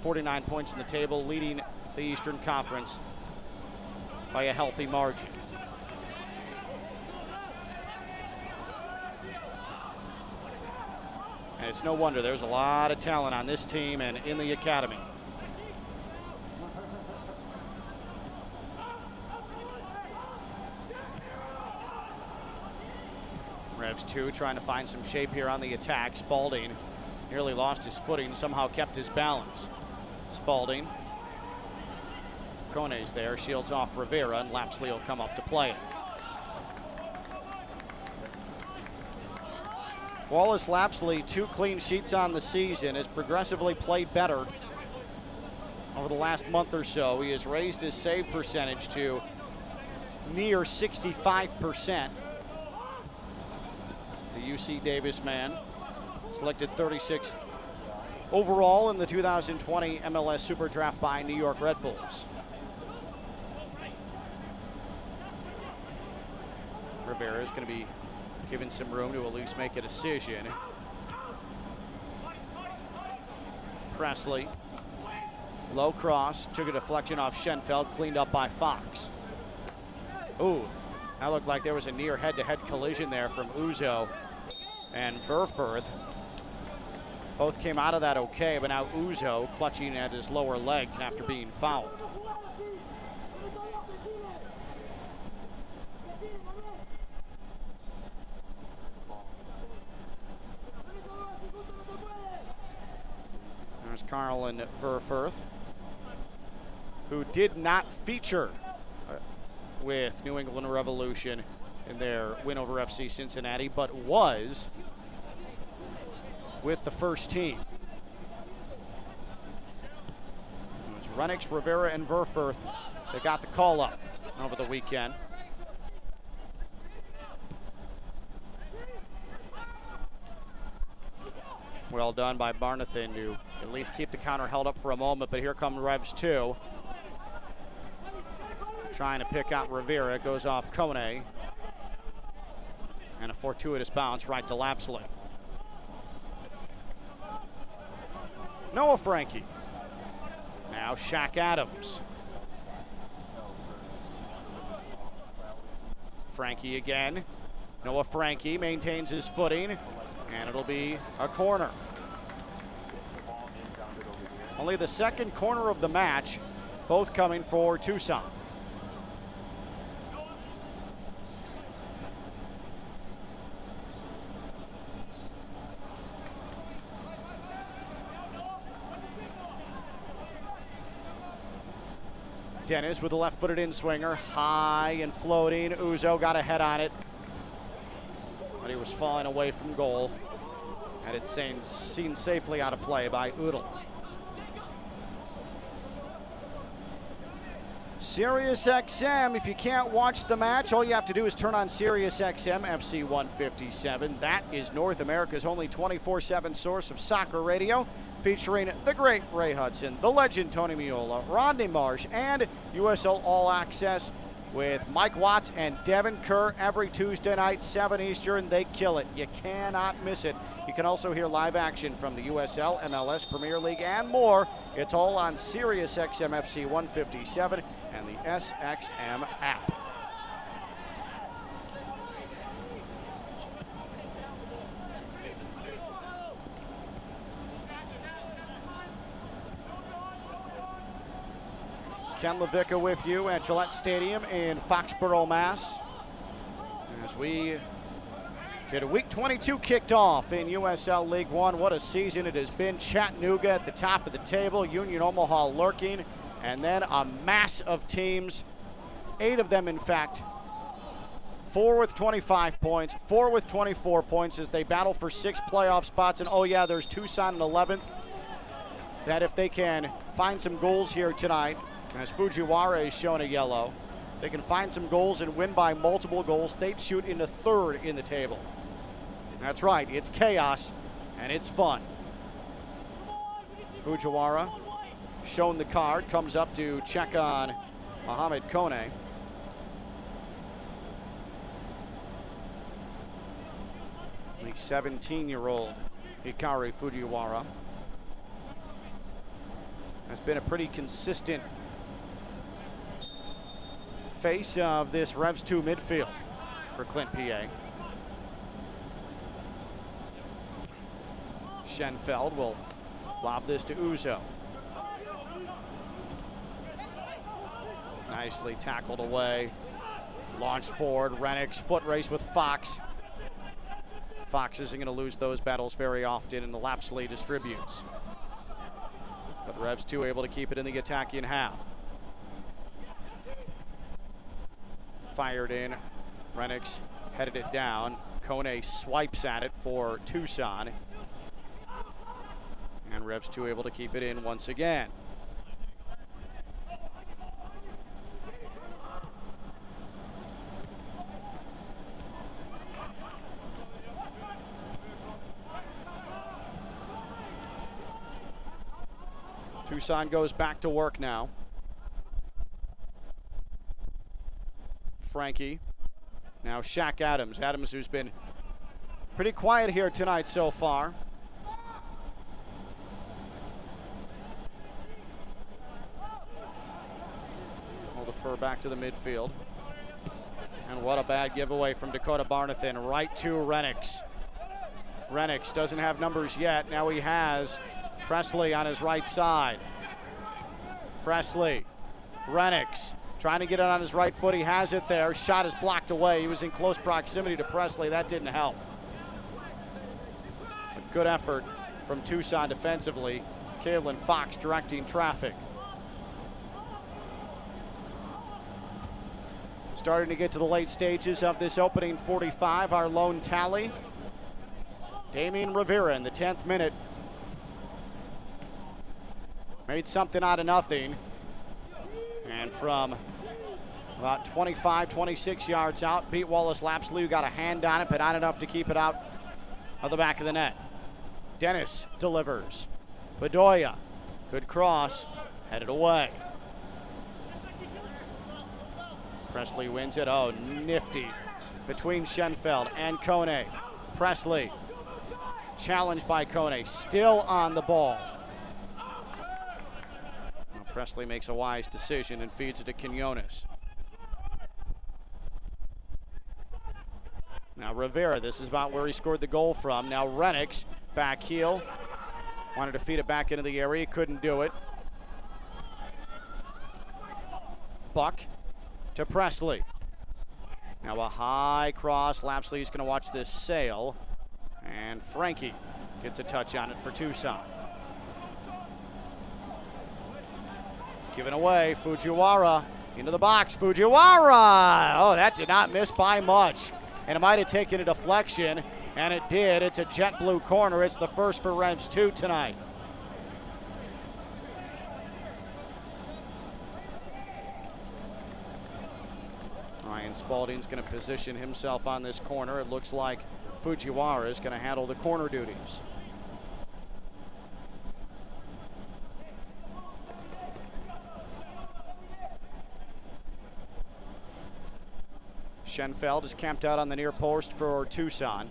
49 points in the table, leading the Eastern Conference by a healthy margin. And it's no wonder there's a lot of talent on this team and in the academy. Revs 2 trying to find some shape here on the attack. Spalding nearly lost his footing, somehow kept his balance. Spalding. Kone's there, shields off Rivera, and Lapsley will come up to play it. Wallace Lapsley, 2 clean sheets on the season, has progressively played better over the last month or so. He has raised his save percentage to near 65%. The UC Davis man. Selected 36th overall in the 2020 MLS Super Draft by New York Red Bulls. Rivera is going to be given some room to at least make a decision. Presley, low cross, took a deflection off Schenfeld, cleaned up by Fox. Ooh, that looked like there was a near head-to-head collision there from Uzo and Verfurth. Both came out of that okay, but now Uzo clutching at his lower leg after being fouled. There's Carlin Verfurth, who did not feature with New England Revolution in their win over FC Cincinnati, but was with the first team. It was Renix, Rivera, and Verfurth that got the call up over the weekend. Well done by Barnathan to at least keep the counter held up for a moment, but here come Revs 2. Trying to pick out Rivera, goes off Kone. And a fortuitous bounce right to Lapsley. Noah Frankie. Now Shaq Adams. Frankie again. Noah Frankie maintains his footing, and it'll be a corner. Only the second corner of the match, both coming for Tucson. Dennis with a left-footed in-swinger, high and floating. Uzo got a head on it, but he was falling away from goal. And it's seen safely out of play by Udall. SiriusXM, if you can't watch the match, all you have to do is turn on SiriusXM FC 157. That is North America's only 24/7 source of soccer radio, featuring the great Ray Hudson, the legend Tony Meola, Rodney Marsh, and USL All Access with Mike Watts and Devin Kerr every Tuesday night, 7 Eastern. They kill it. You cannot miss it. You can also hear live action from the USL, MLS, Premier League, and more. It's all on SiriusXM FC 157 and the SXM app. Ken LaVicka with you at Gillette Stadium in Foxborough, Mass. As we get Week 22 kicked off in USL League One. What a season it has been. Chattanooga at the top of the table, Union Omaha lurking, and then a mass of teams, 8 of them in fact. 4 with 25 points, 4 with 24 points as they battle for 6 playoff spots. And oh yeah, there's Tucson in 11th. That if they can find some goals here tonight, as Fujiwara is shown a yellow, they can find some goals and win by multiple goals. They'd shoot into 3rd in the table. That's right, it's chaos and it's fun. Fujiwara shown the card, comes up to check on Mohamed Kone. The 17-year-old Hikari Fujiwara has been a pretty consistent face of this Revs 2 midfield for Clint PA. Schenfeld will lob this to Uzo. Nicely tackled away. Launched forward. Renix foot race with Fox. Fox isn't going to lose those battles very often, and the Lapsley distributes. But the Revs 2 able to keep it in the attacking half. Fired in. Renix headed it down. Kone swipes at it for Tucson. And Revs 2 able to keep it in once again. Tucson goes back to work now. Frankie. Now Shaq Adams. Adams, who's been pretty quiet here tonight so far. We'll defer back to the midfield. And what a bad giveaway from Dakota Barnathan. Right to Renix. Renix doesn't have numbers yet. Now he has Presley on his right side. Presley. Renix trying to get it on his right foot. He has it there. Shot is blocked away. He was in close proximity to Presley. That didn't help. A good effort from Tucson defensively. Kaylin Fox directing traffic. Starting to get to the late stages of this opening 45. Our lone tally. Damian Rivera in the 10th minute. Made something out of nothing. And from about 25, 26 yards out, beat Wallace Lapsley, who got a hand on it, but not enough to keep it out of the back of the net. Dennis delivers. Bedoya, good cross, headed away. Presley wins it. Oh, nifty. Between Schenfeld and Kone. Presley, challenged by Kone, still on the ball. Presley makes a wise decision and feeds it to Quinones. Now Rivera, this is about where he scored the goal from. Now Renix, back heel. Wanted to feed it back into the area, couldn't do it. Buck to Presley. Now a high cross. Lapsley's going to watch this sail. And Frankie gets a touch on it for Tucson. Given away, Fujiwara into the box. Fujiwara! Oh, that did not miss by much. And it might have taken a deflection, and it did. It's a jet blue corner. It's the first for Revs 2 tonight. Ryan Spalding's going to position himself on this corner. It looks like Fujiwara is going to handle the corner duties. Schenfeld is camped out on the near post for Tucson.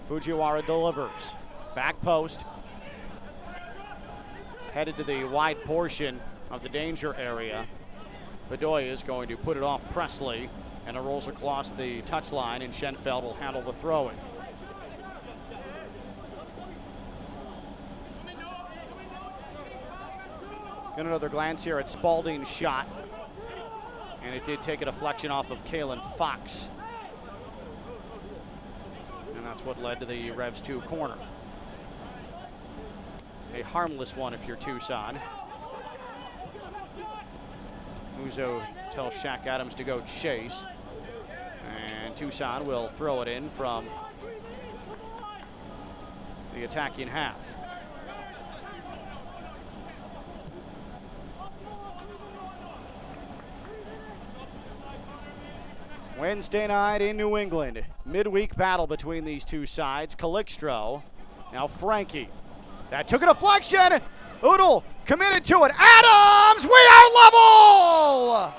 Fujiwara delivers. Back post. Headed to the wide portion of the danger area. Bedoya is going to put it off Presley, and it rolls across the touchline, and Schenfeld will handle the throwing. Get another glance here at Spalding's shot. And it did take a deflection off of Kaylin Fox. And that's what led to the Revs 2 corner. A harmless one if you're Tucson. Muzo tells Shaq Adams to go chase. And Tucson will throw it in from the attacking half. Wednesday night in New England. Midweek battle between these two sides. Calixtro, now Frankie. That took a deflection. Udall committed to it. Adams, we are level!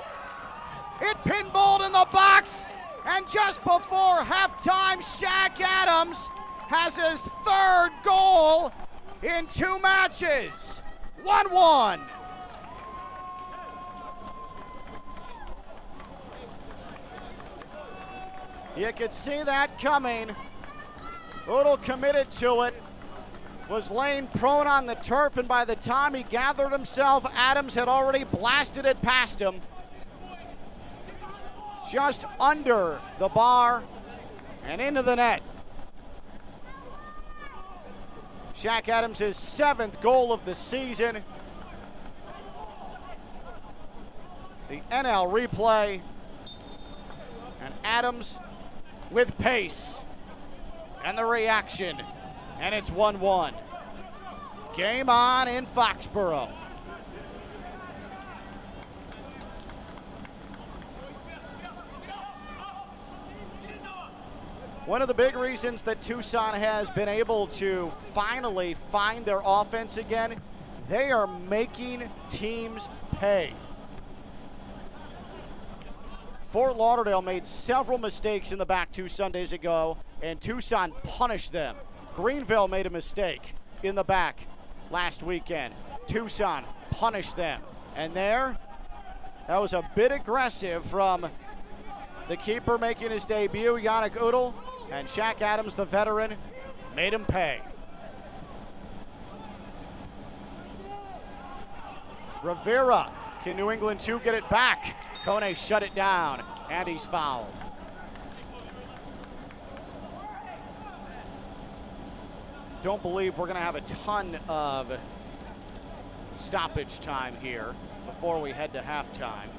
It pinballed in the box. And just before halftime, Shaq Adams has his third goal in 2 matches. 1-1. You could see that coming. Udall committed to it. Was laying prone on the turf, and by the time he gathered himself, Adams had already blasted it past him. Just under the bar and into the net. Shaq Adams' 7th goal of the season. The NL replay. And Adams with pace. And the reaction. And it's 1-1. Game on in Foxborough. One of the big reasons that Tucson has been able to finally find their offense again, they are making teams pay. Fort Lauderdale made several mistakes in the back 2 Sundays ago, and Tucson punished them. Greenville made a mistake in the back last weekend. Tucson punished them. And there, that was a bit aggressive from the keeper making his debut, Yannick Udall, and Shaq Adams, the veteran, made him pay. Rivera, can New England 2 get it back? Kone shut it down, and he's fouled. Don't believe we're going to have a ton of stoppage time here before we head to halftime.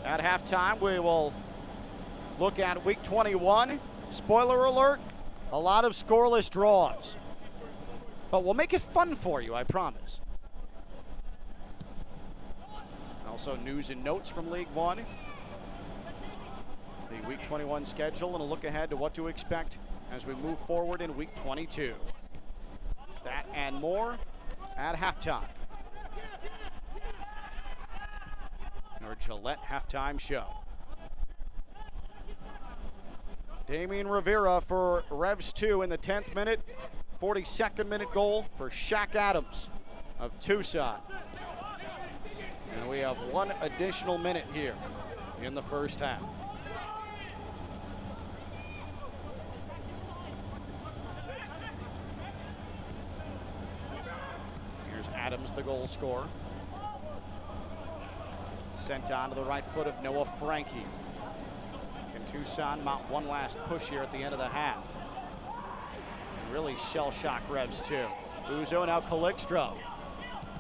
At halftime, we will look at week 21. Spoiler alert, a lot of scoreless draws. But we'll make it fun for you, I promise. Also news and notes from League One. The week 21 schedule and a look ahead to what to expect as we move forward in week 22. That and more at halftime. Our Gillette halftime show. Damian Rivera for Revs 2 in the 10th minute. 42nd minute goal for Shaq Adams of Tucson. And we have 1 additional minute here in the first half. Here's Adams, the goal scorer. Sent on to the right foot of Noah Frankie. Can Tucson mount one last push here at the end of the half? And really shell-shock Revs too. Uzo, now Calixtro.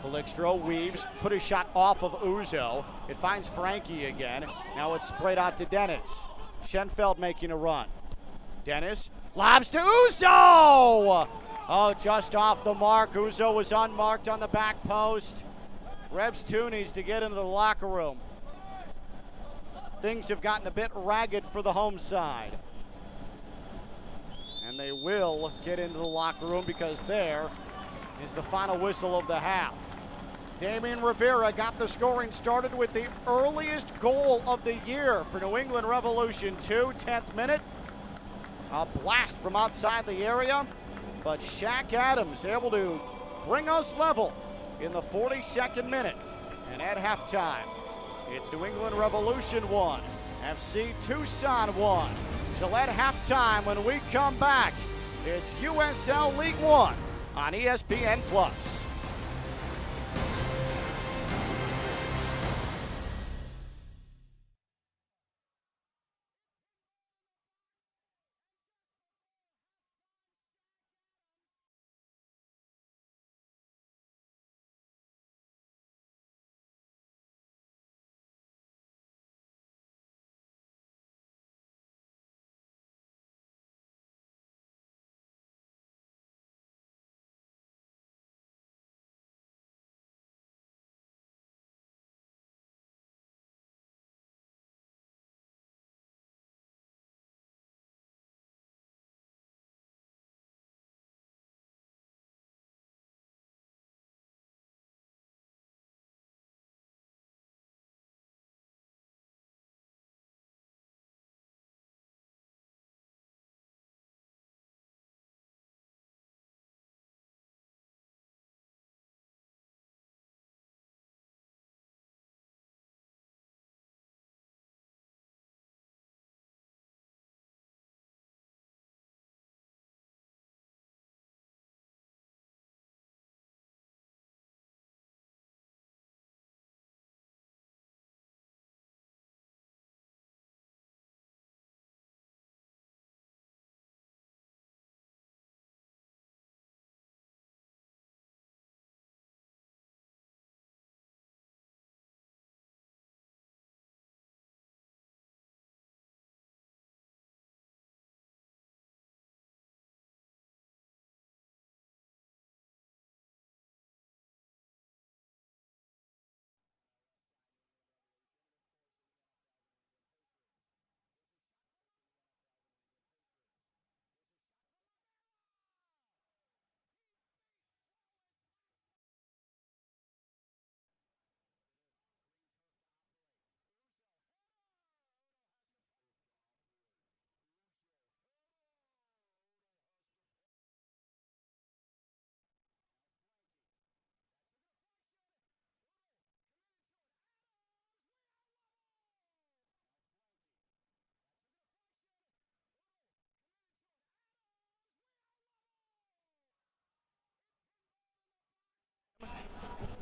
Calixtro weaves, put his shot off of Uzo. It finds Frankie again. Now it's sprayed out to Dennis. Schenfeld making a run. Dennis lobs to Uzo! Oh, just off the mark. Uzo was unmarked on the back post. Revs 2 needs to get into the locker room. Things have gotten a bit ragged for the home side. And they will get into the locker room because there is the final whistle of the half. Damian Rivera got the scoring started with the earliest goal of the year for New England Revolution 2, 10th minute. A blast from outside the area, but Shaq Adams able to bring us level in the 42nd minute. And at halftime, it's New England Revolution 1, FC Tucson 1. Gillette halftime. When we come back, it's USL League One on ESPN+.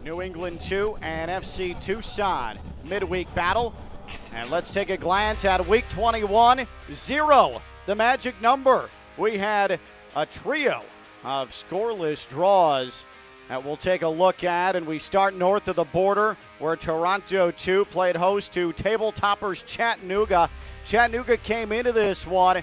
New England 2 and FC Tucson midweek battle. And let's take a glance at week 21. 0, the magic number. We had a trio of scoreless draws that we'll take a look at, and we start north of the border where Toronto 2 played host to table toppers Chattanooga. Chattanooga came into this one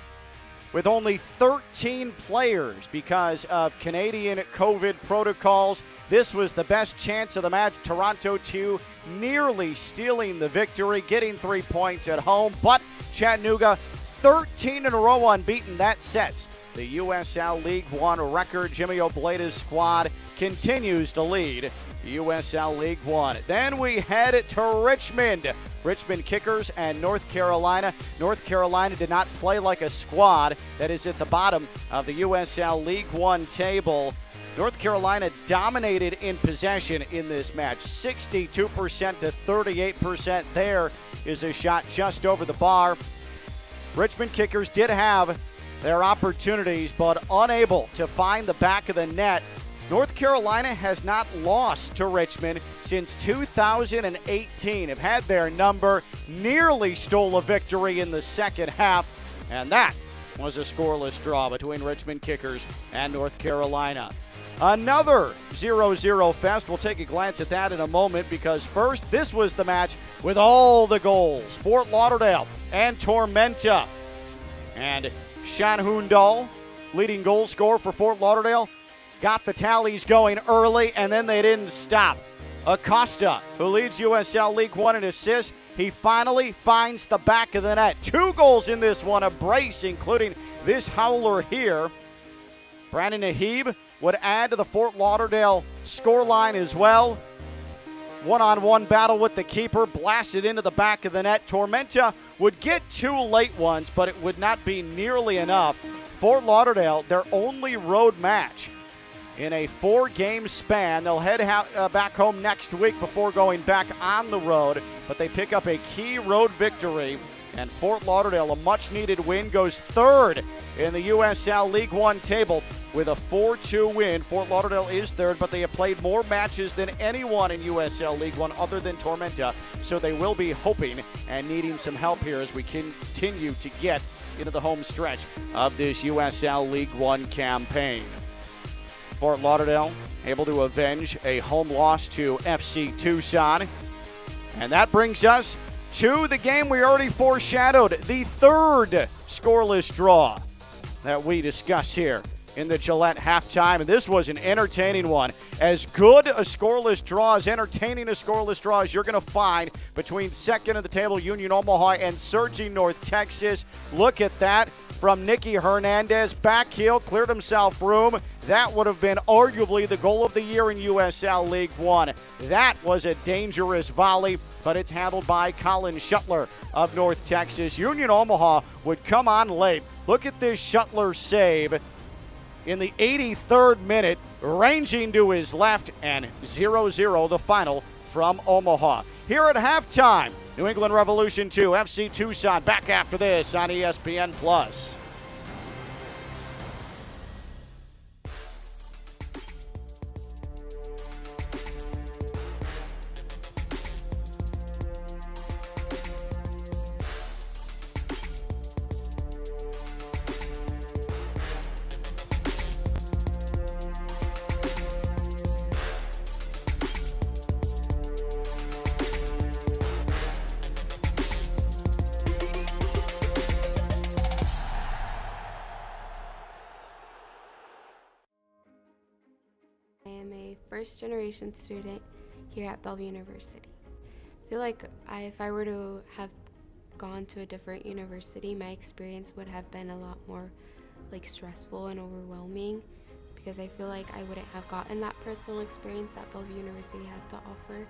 with only 13 players because of Canadian COVID protocols. This was the best chance of the match. Toronto 2 nearly stealing the victory, getting 3 points at home, but Chattanooga 13 in a row unbeaten. That sets the USL League One record. Jimmy Obleda's squad continues to lead USL League One. Then we head to Richmond. Richmond Kickers and North Carolina. North Carolina did not play like a squad that is at the bottom of the USL League One table. North Carolina dominated in possession in this match, 62% to 38%. There is a shot just over the bar. Richmond Kickers did have their opportunities, but unable to find the back of the net. North Carolina has not lost to Richmond since 2018. Have had their number, nearly stole a victory in the second half, and that was a scoreless draw between Richmond Kickers and North Carolina. Another 0-0 fest. We'll take a glance at that in a moment, because first, this was the match with all the goals. Fort Lauderdale and Tormenta. And Sean Hundal, leading goal scorer for Fort Lauderdale, got the tallies going early, and then they didn't stop. Acosta, who leads USL League One in assists, he finally finds the back of the net. 2 goals in this one, a brace, including this howler here. Brandon Nahib would add to the Fort Lauderdale scoreline as well. One-on-one battle with the keeper, blasted into the back of the net. Tormenta would get 2 late ones, but it would not be nearly enough. Fort Lauderdale, their only road match in a 4-game span. They'll head back home next week before going back on the road, but they pick up a key road victory, and Fort Lauderdale, a much-needed win, goes 3rd in the USL League One table with a 4-2 win. Fort Lauderdale is 3rd, but they have played more matches than anyone in USL League One other than Tormenta, so they will be hoping and needing some help here as we continue to get into the home stretch of this USL League One campaign. Fort Lauderdale able to avenge a home loss to FC Tucson. And that brings us to the game we already foreshadowed, the 3rd scoreless draw that we discuss here in the Gillette halftime. And this was an entertaining one. As good a scoreless draw, as entertaining a scoreless draw as you're going to find between second of the table Union Omaha and surging North Texas. Look at that from Nicky Hernandez. Back heel, cleared himself room. That would have been arguably the goal of the year in USL League One. That was a dangerous volley, but it's handled by Colin Shuttler of North Texas. Union Omaha would come on late. Look at this Shuttler save in the 83rd minute, ranging to his left, and 0-0 the final from Omaha. Here at halftime, New England Revolution 2, FC Tucson, back after this on ESPN+. I am a first-generation student here at Bellevue University. I feel like if I were to have gone to a different university, my experience would have been a lot more stressful and overwhelming, because I feel like I wouldn't have gotten that personal experience that Bellevue University has to offer.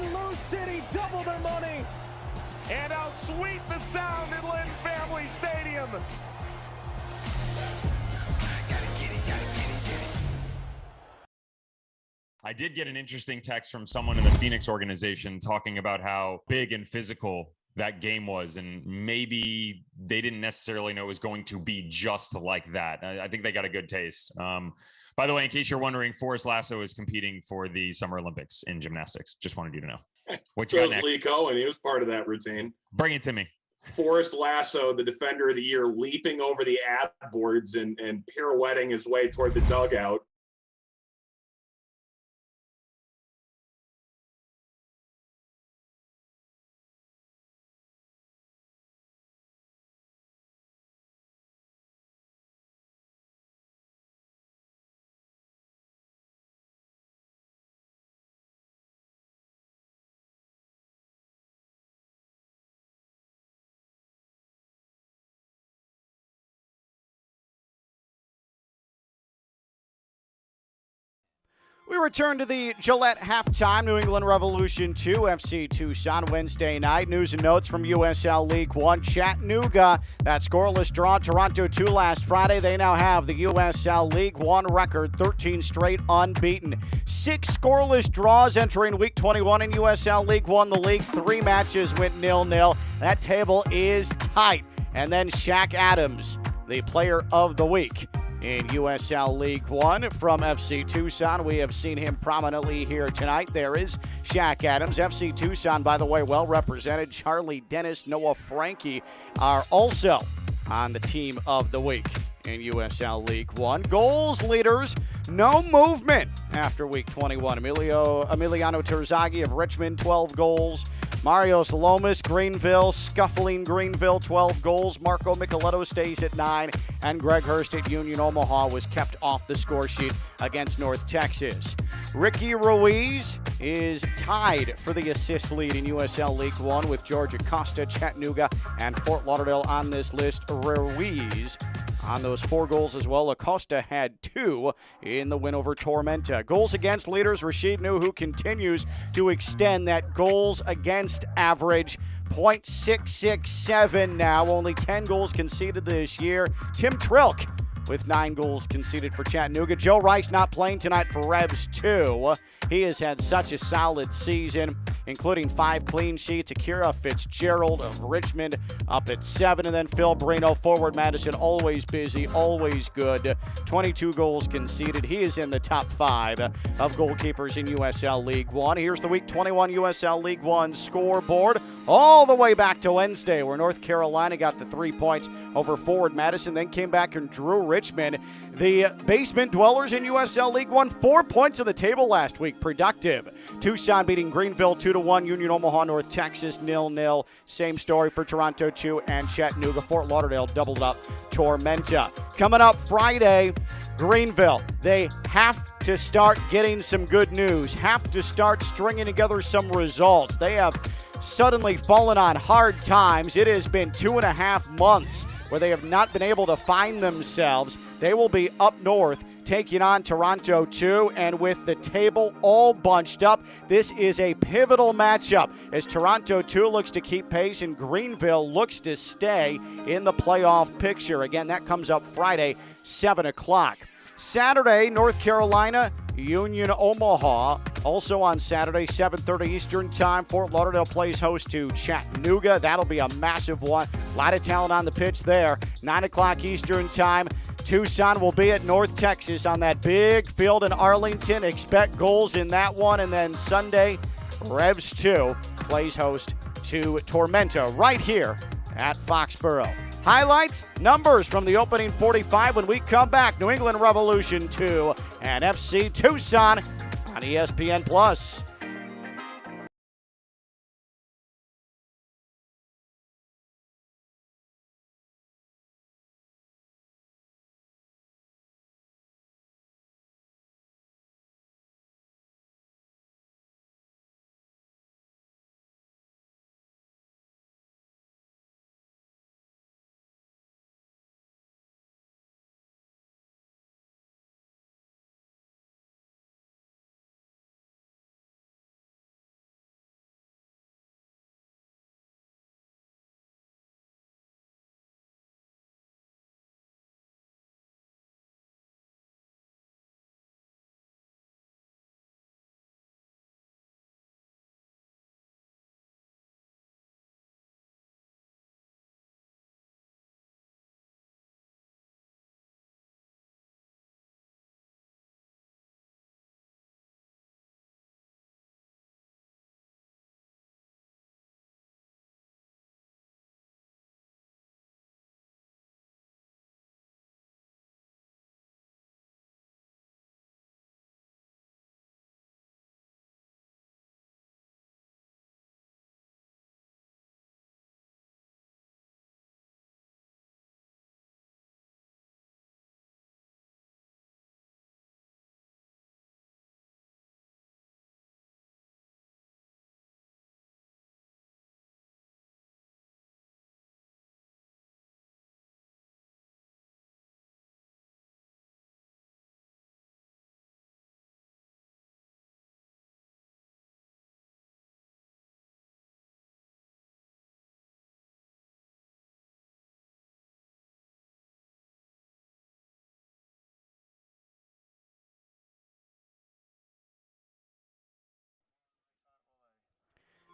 and Lou City double their money. And how sweet the sound at Lynn Family Stadium. I did get an interesting text from someone in the Phoenix organization talking about how big and physical that game was, and maybe they didn't necessarily know it was going to be just like that. I think they got a good taste. By the way, in case you're wondering, Forrest Lasso is competing for the Summer Olympics in gymnastics. Just wanted you to know. What you So got is next? Lee Cohen. He was part of that routine. Bring it to me. Forrest Lasso, the defender of the year, leaping over the ad boards and pirouetting his way toward the dugout. We return to the Gillette halftime. New England Revolution 2, FC Tucson, Wednesday night. News and notes from USL League One. Chattanooga, that scoreless draw. Toronto 2 last Friday. They now have the USL League One record, 13 straight unbeaten. 6 scoreless draws entering Week 21 in USL League One. The league, 3 matches went 0-0. That table is tight. And then Shaq Adams, the player of the week in USL League One from FC Tucson. We have seen him prominently here tonight. There is Shaq Adams. FC Tucson, by the way, well represented. Charlie Dennis, Noah Frankie are also on the team of the week in USL League One. Goals leaders, no movement after Week 21. Emiliano Terzaghi of Richmond, 12 goals. Marios Lomas, Greenville, scuffling Greenville, 12 goals. Marco Micheletto stays at 9, and Greg Hurst at Union Omaha was kept off the score sheet against North Texas. Ricky Ruiz is tied for the assist lead in USL League One with George Acosta, Chattanooga, and Fort Lauderdale on this list. Ruiz on those 4 goals as well. Acosta had 2 in the win over Tormenta. Goals against leaders, Rashid Nuhu continues to extend that goals against average. .667 now, only 10 goals conceded this year. Tim Trilk with 9 goals conceded for Chattanooga. Joe Rice not playing tonight for Revs 2. He has had such a solid season, including 5 clean sheets. Akira Fitzgerald of Richmond up at 7, and then Phil Brino, forward Madison, always busy, always good. 22 goals conceded. He is in the top 5 of goalkeepers in USL League One. Here's the Week 21 USL League One scoreboard all the way back to Wednesday, where North Carolina got the 3 points over forward Madison, then came back and drew Richmond. The basement dwellers in USL League One, 4 points on the table last week. Productive. Tucson beating Greenville 2-1. Union Omaha, North Texas 0-0. Same story for Toronto 2 and Chattanooga. Fort Lauderdale doubled up Tormenta. Coming up Friday, Greenville. They have to start getting some good news. Have to start stringing together some results. They have suddenly fallen on hard times. It has been 2.5 months where they have not been able to find themselves. They will be up north taking on Toronto 2, and with the table all bunched up, this is a pivotal matchup as Toronto 2 looks to keep pace and Greenville looks to stay in the playoff picture. Again, that comes up Friday, 7 o'clock. Saturday, North Carolina, Union Omaha. Also on Saturday, 7:30 Eastern Time, Fort Lauderdale plays host to Chattanooga. That'll be a massive one. A lot of talent on the pitch there. 9 o'clock Eastern Time, Tucson will be at North Texas on that big field in Arlington. Expect goals in that one. And then Sunday, Revs 2 plays host to Tormenta right here at Foxborough. Highlights, numbers from the opening 45 when we come back. New England Revolution 2 and FC Tucson on ESPN+.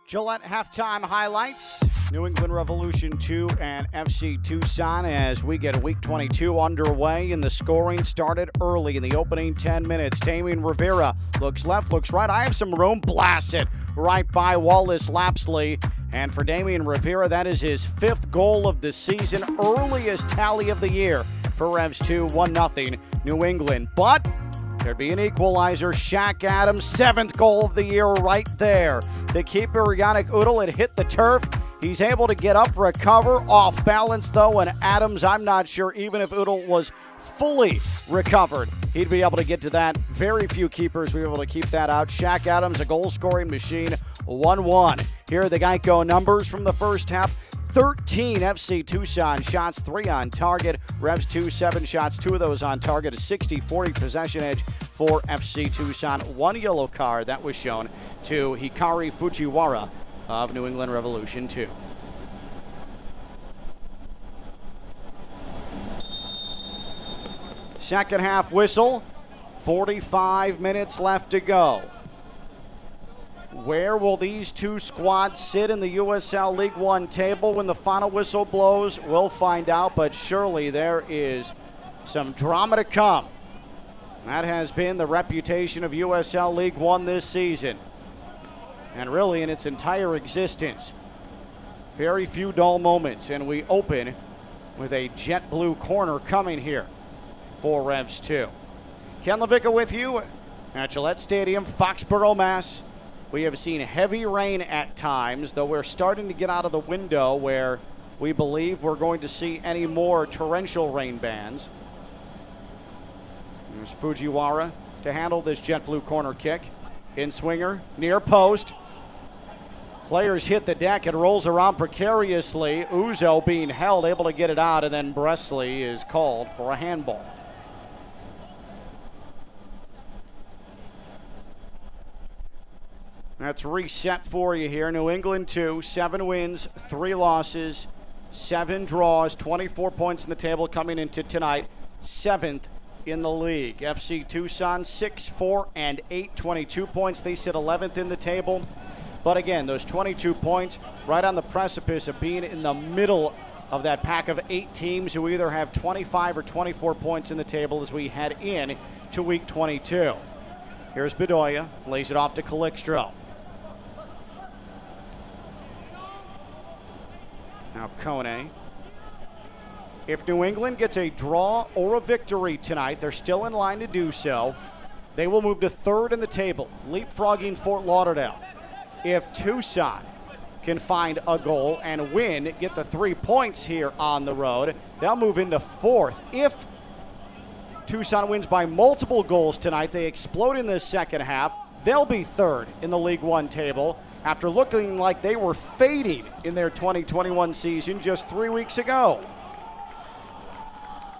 Gillette halftime highlights. New England Revolution 2 and FC Tucson as we get week 22 underway, and the scoring started early in the opening 10 minutes. Damian Rivera looks left, looks right. I have some room. Blast it right by Wallace Lapsley. And for Damian Rivera, that is his 5th goal of the season, earliest tally of the year for Revs 2, 1-0 New England. But there'd be an equalizer. Shaq Adams, 7th goal of the year right there. The keeper, Yannick Udal, had hit the turf. He's able to get up, recover, off balance though, and Adams, I'm not sure even if Udal was fully recovered, he'd be able to get to that. Very few keepers were able to keep that out. Shaq Adams, a goal-scoring machine, 1-1. Here are the Geico numbers from the first half. 13 FC Tucson shots, 3 on target. Revs 2, 7 shots, 2 of those on target. A 60-40 possession edge for FC Tucson. 1 yellow card that was shown to Hikari Fujiwara of New England Revolution 2. Second half whistle, 45 minutes left to go. Where will these two squads sit in the USL League One table when the final whistle blows? We'll find out, but surely there is some drama to come. That has been the reputation of USL League One this season, and really in its entire existence. Very few dull moments, and we open with a jet blue corner coming here for Revs 2. Ken Levicka with you at Gillette Stadium, Foxborough, Mass. We have seen heavy rain at times, though we're starting to get out of the window where we believe we're going to see any more torrential rain bands. There's Fujiwara to handle this jet blue corner kick. In swinger, near post. Players hit the deck. It rolls around precariously. Uzo being held, able to get it out, and then Bresley is called for a handball. That's reset for you here. New England 2, 7 wins, 3 losses, 7 draws, 24 points in the table coming into tonight, 7th in the league. FC Tucson 6-4-8, 22 points. They sit 11th in the table. But again, those 22 points right on the precipice of being in the middle of that pack of 8 teams who either have 25 or 24 points in the table as we head in to week 22. Here's Bedoya, lays it off to Calixtro. Now Kone. If New England gets a draw or a victory tonight, they're still in line to do so. They will move to 3rd in the table, leapfrogging Fort Lauderdale. If Tucson can find a goal and win, get the 3 points here on the road, they'll move into 4th. If Tucson wins by multiple goals tonight, they explode in the second half, they'll be 3rd in the League One table after looking like they were fading in their 2021 season just 3 weeks ago.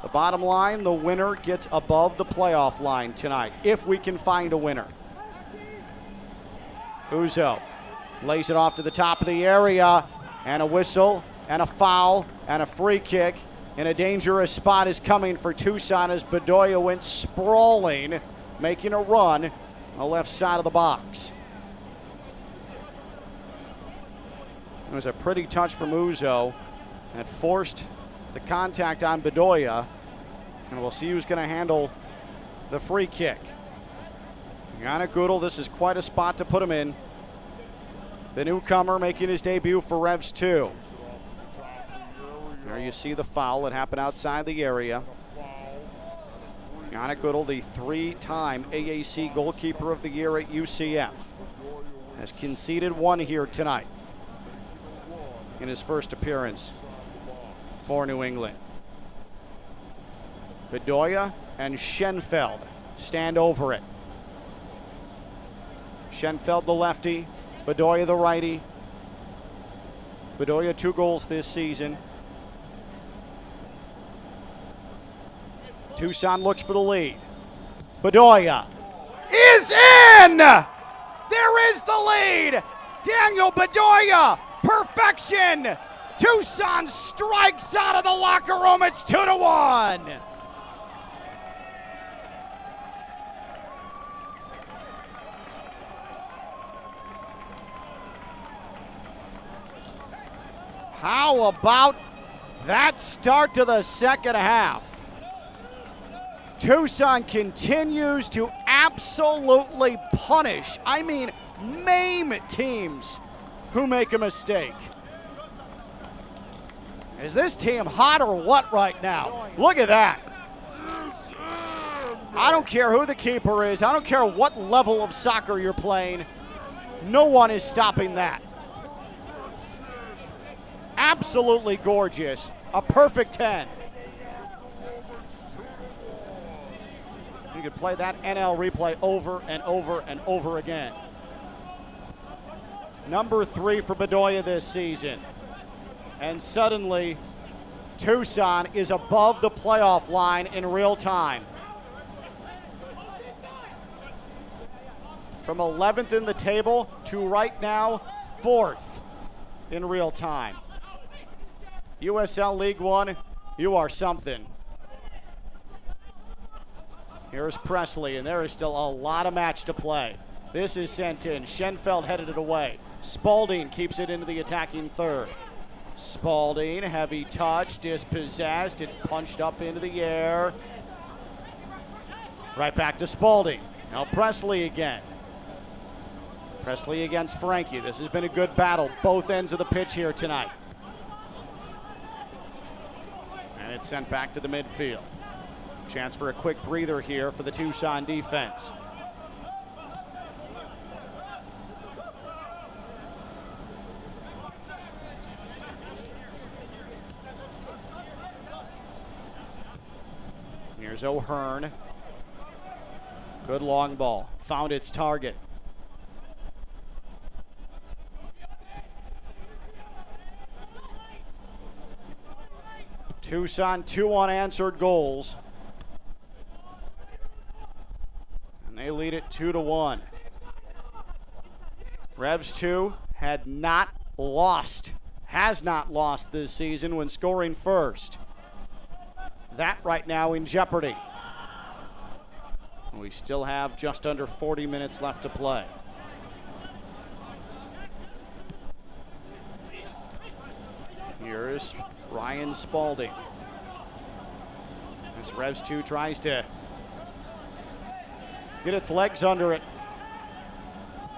The bottom line, the winner gets above the playoff line tonight, if we can find a winner. Uzo lays it off to the top of the area, and a whistle, and a foul, and a free kick, and a dangerous spot is coming for Tucson as Bedoya went sprawling, making a run on the left side of the box. It was a pretty touch from Uzo that forced the contact on Bedoya, and we'll see who's going to handle the free kick. Yannick Udal, this is quite a spot to put him in. The newcomer making his debut for Revs 2. There you see the foul that happened outside the area. Yannick Udal, the 3-time AAC goalkeeper of the year at UCF, has conceded 1 here tonight in his first appearance for New England. Bedoya and Schenfeld stand over it. Schenfeld the lefty, Bedoya the righty. Bedoya 2 goals this season. Tucson looks for the lead. Bedoya is in! There is the lead! Daniel Bedoya, perfection! Tucson strikes out of the locker room. It's 2-1. How about that start to the second half? Tucson continues to absolutely punish, I mean maim teams who make a mistake. Is this team hot or what right now? Look at that. I don't care who the keeper is. I don't care what level of soccer you're playing. No one is stopping that. Absolutely gorgeous. A perfect 10. You could play that NL replay over and over and over again. Number 3 for Bedoya this season. And suddenly, Tucson is above the playoff line in real time. From 11th in the table to right now, 4th in real time. USL League One, you are something. Here's Presley, and there is still a lot of match to play. This is sent in. Schenfeld headed it away. Spalding keeps it into the attacking third. Spalding, heavy touch, dispossessed. It's punched up into the air. Right back to Spalding. Now Presley again. Presley against Frankie. This has been a good battle, both ends of the pitch here tonight. And it's sent back to the midfield. Chance for a quick breather here for the Tucson defense. Here's O'Hearn. Good long ball. Found its target. Tucson, 2 unanswered goals. And they lead it 2-1. Revs 2 has not lost this season when scoring first. That right now in jeopardy. We still have just under 40 minutes left to play. Here is Ryan Spalding. As Revs 2 tries to get its legs under it.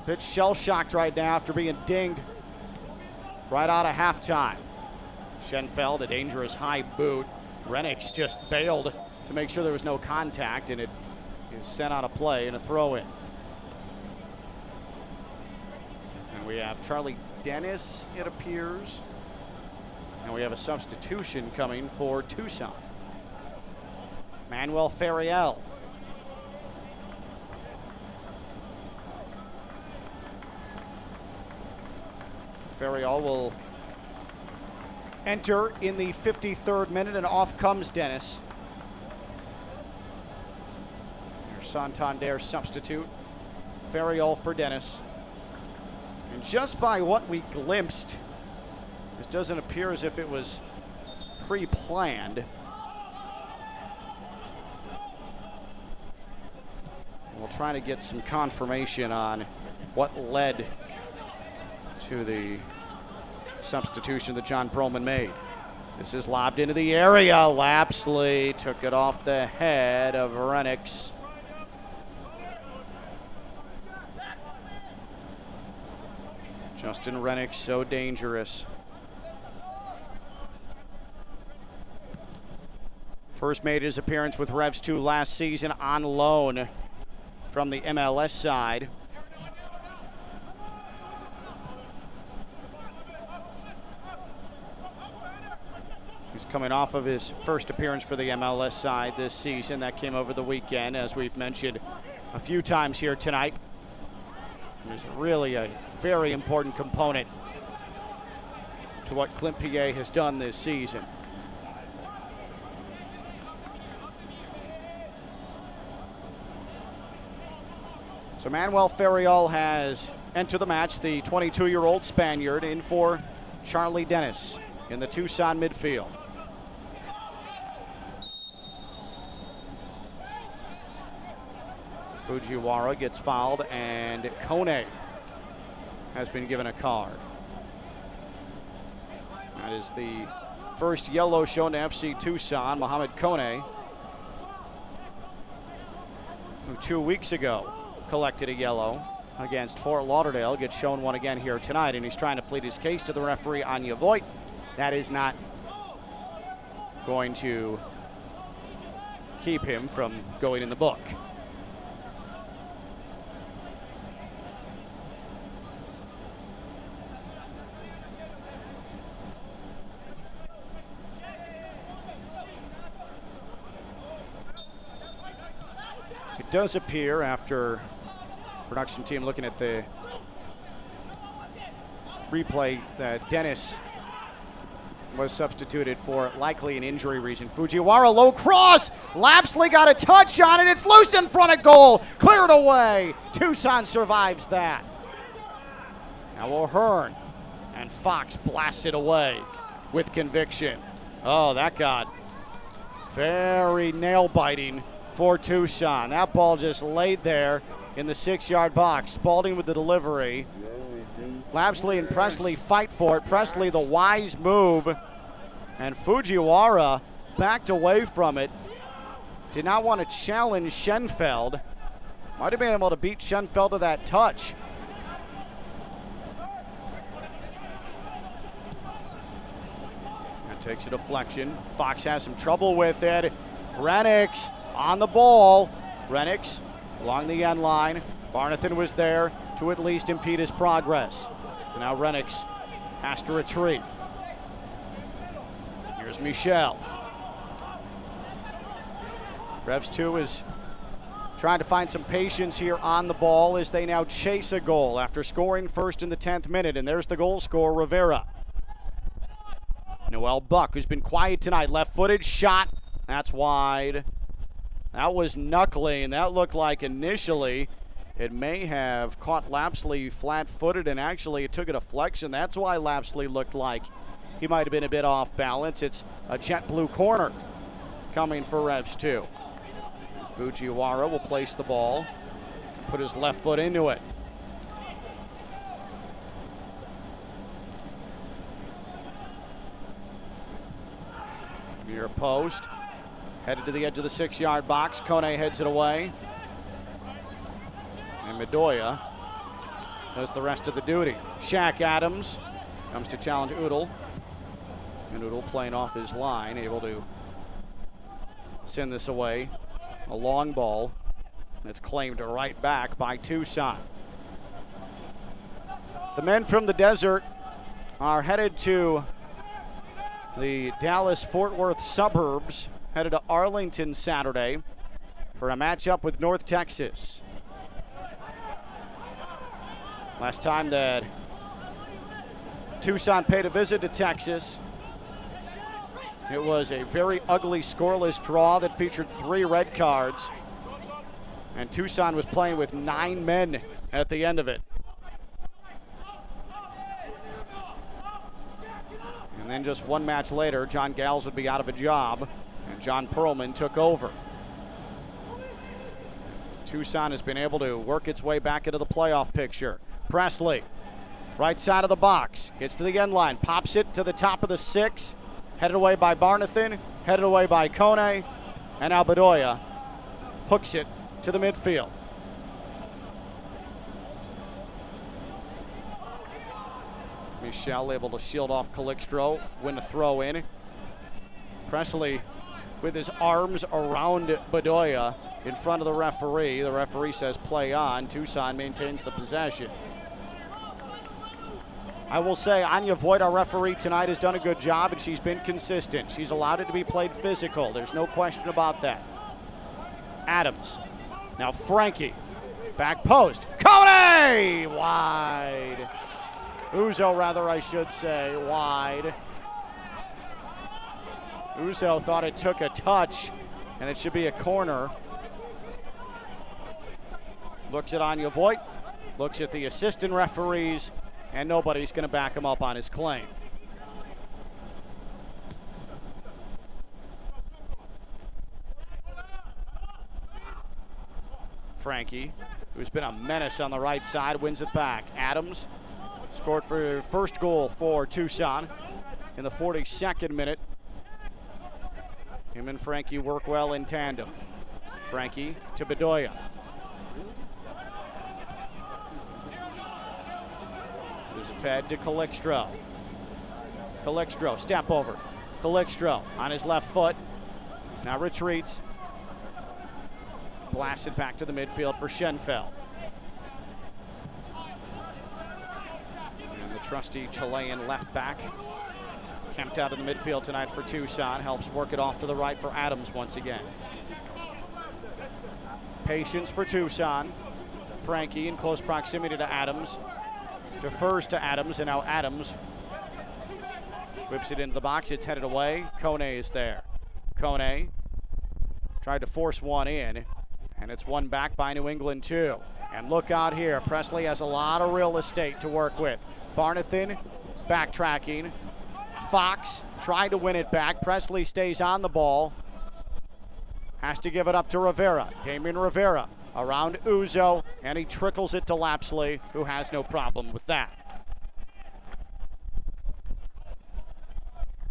Pitch shell-shocked right now after being dinged right out of halftime. Schenfeld, a dangerous high boot. Renix just bailed to make sure there was no contact, and it is sent out of play and a throw-in. And we have Charlie Dennis, it appears. And we have a substitution coming for Tucson. Manuel Ferriel. Ferriel will enter in the 53rd minute, and off comes Dennis. There's Santander's substitute. Ferriel for Dennis. And just by what we glimpsed, this doesn't appear as if it was pre-planned. We'll try to get some confirmation on what led to the substitution that John Perlman made. This is lobbed into the area. Lapsley took it off the head of Renix. Justin Renix, so dangerous. First made his appearance with Revs 2 last season on loan from the MLS side. He's coming off of his first appearance for the MLS side this season. That came over the weekend, as we've mentioned a few times here tonight. He's really a very important component to what Clint Piet has done this season. So Manuel Ferriel has entered the match, the 22-year-old Spaniard, in for Charlie Dennis in the Tucson midfield. Fujiwara gets fouled, and Kone has been given a card. That is the first yellow shown to FC Tucson. Mohamed Kone, who 2 weeks ago collected a yellow against Fort Lauderdale, gets shown one again here tonight, and he's trying to plead his case to the referee, Anya Voigt. That is not going to keep him from going in the book. It does appear, after production team looking at the replay, that Dennis was substituted for likely an injury reason. Fujiwara, low cross. Lapsley got a touch on it. It's loose in front of goal. Cleared away. Tucson survives that. Now O'Hearn and Fox blast it away with conviction. Oh, that got very nail-biting for Tucson. That ball just laid there in the 6-yard box. Spalding with the delivery. Lapsley and Presley fight for it. Presley, the wise move, and Fujiwara backed away from it. Did not want to challenge Schenfeld. Might have been able to beat Schenfeld to that touch. That takes a deflection. Fox has some trouble with it. Renix on the ball. Renix along the end line. Barnathan was there to at least impede his progress. And now Renix has to retreat. Here's Michel. Revs 2 is trying to find some patience here on the ball as they now chase a goal after scoring first in the 10th minute. And there's the goal scorer, Rivera. Noel Buck, who's been quiet tonight, left-footed shot. That's wide. That was knuckling, and that looked like initially it may have caught Lapsley flat-footed, and actually it took a deflection. That's why Lapsley looked like he might have been a bit off balance. It's a jet blue corner coming for Revs 2. Fujiwara will place the ball, put his left foot into it. Near post. Headed to the edge of the 6-yard box. Kone heads it away. And Bedoya does the rest of the duty. Shaq Adams comes to challenge Udall. And Udall playing off his line, able to send this away. A long ball that's claimed right back by Tucson. The men from the desert are headed to the Dallas-Fort Worth suburbs, headed to Arlington Saturday for a matchup with North Texas. Last time that Tucson paid a visit to Texas, it was a very ugly scoreless draw that featured 3 red cards, and Tucson was playing with 9 men at the end of it. And then just 1 match later, John Gals would be out of a job, and John Perlman took over. Tucson has been able to work its way back into the playoff picture. Presley, right side of the box, gets to the end line, pops it to the top of the 6, headed away by Barnathan, headed away by Kone, and now Bedoya hooks it to the midfield. Michel able to shield off Calixtro, win a throw in. Presley with his arms around Bedoya in front of the referee. The referee says play on. Tucson maintains the possession. I will say Anya Voigt, our referee tonight, has done a good job, and she's been consistent. She's allowed it to be played physical. There's no question about that. Adams. Now Frankie. Back post. Kone! Wide. Uzo, rather, I should say, wide. Uzo thought it took a touch, and it should be a corner. Looks at Anya Voigt, looks at the assistant referees, and nobody's going to back him up on his claim. Frankie, who's been a menace on the right side, wins it back. Adams scored for first goal for Tucson. in the 42nd minute. Him and Frankie work well in tandem. Frankie to Bedoya. This is fed to Calixtro. Calixtro, step over. Calixtro on his left foot. Now retreats. Blasted back to the midfield for Schenfeld. And the trusty Chilean left back. Camped out in the midfield tonight for Tucson. Helps work it off to the right for Adams once again. Patience for Tucson. Frankie in close proximity to Adams. Defers to Adams, and now Adams whips it into the box. It's headed away. Kone is there. Kone tried to force one in, and it's won back by New England too. And look out here. Presley has a lot of real estate to work with. Barnathan backtracking. Fox tried to win it back. Presley stays on the ball. Has to give it up to Rivera. Damian Rivera around Uzo, and he trickles it to Lapsley, who has no problem with that.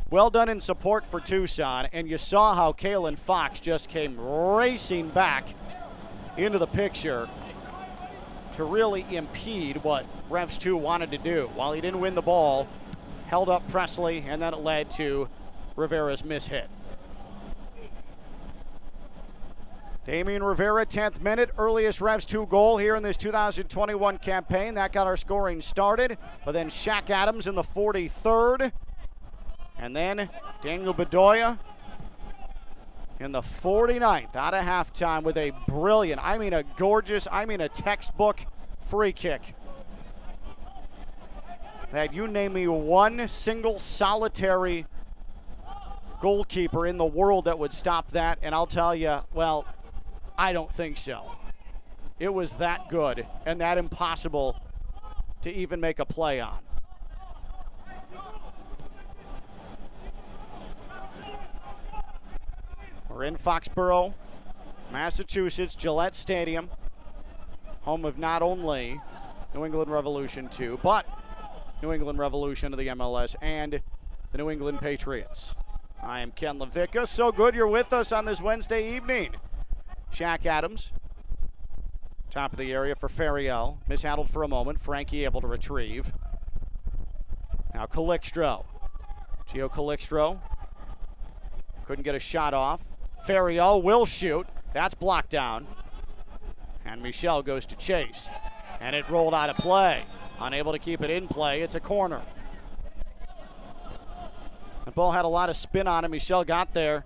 Well done in support for Tucson, and you saw how Kalen Fox just came racing back into the picture to really impede what Revs 2 wanted to do. While he didn't win the ball, held up Presley, and then it led to Rivera's mishit. Damian Rivera, 10th minute, earliest Revs 2 goal here in this 2021 campaign. That got our scoring started. But then Shaq Adams in the 43rd. And then Daniel Bedoya in the 49th out of halftime with a brilliant, a gorgeous, a textbook free kick. That you name me one single solitary goalkeeper in the world that would stop that, and I'll tell you, well, I don't think so. It was that good and that impossible to even make a play on. We're in Foxborough, Massachusetts, Gillette Stadium, home of not only New England Revolution 2, but New England Revolution of the MLS and the New England Patriots. I am Ken Levicka. So good you're with us on this Wednesday evening. Shaq Adams, top of the area for Ferriel. Mishandled for a moment. Frankie able to retrieve. Now Calixtro. Gio Calixtro couldn't get a shot off. Ferriel will shoot. That's blocked down. And Michel goes to chase. And it rolled out of play. Unable to keep it in play. It's a corner. The ball had a lot of spin on it. Michel got there.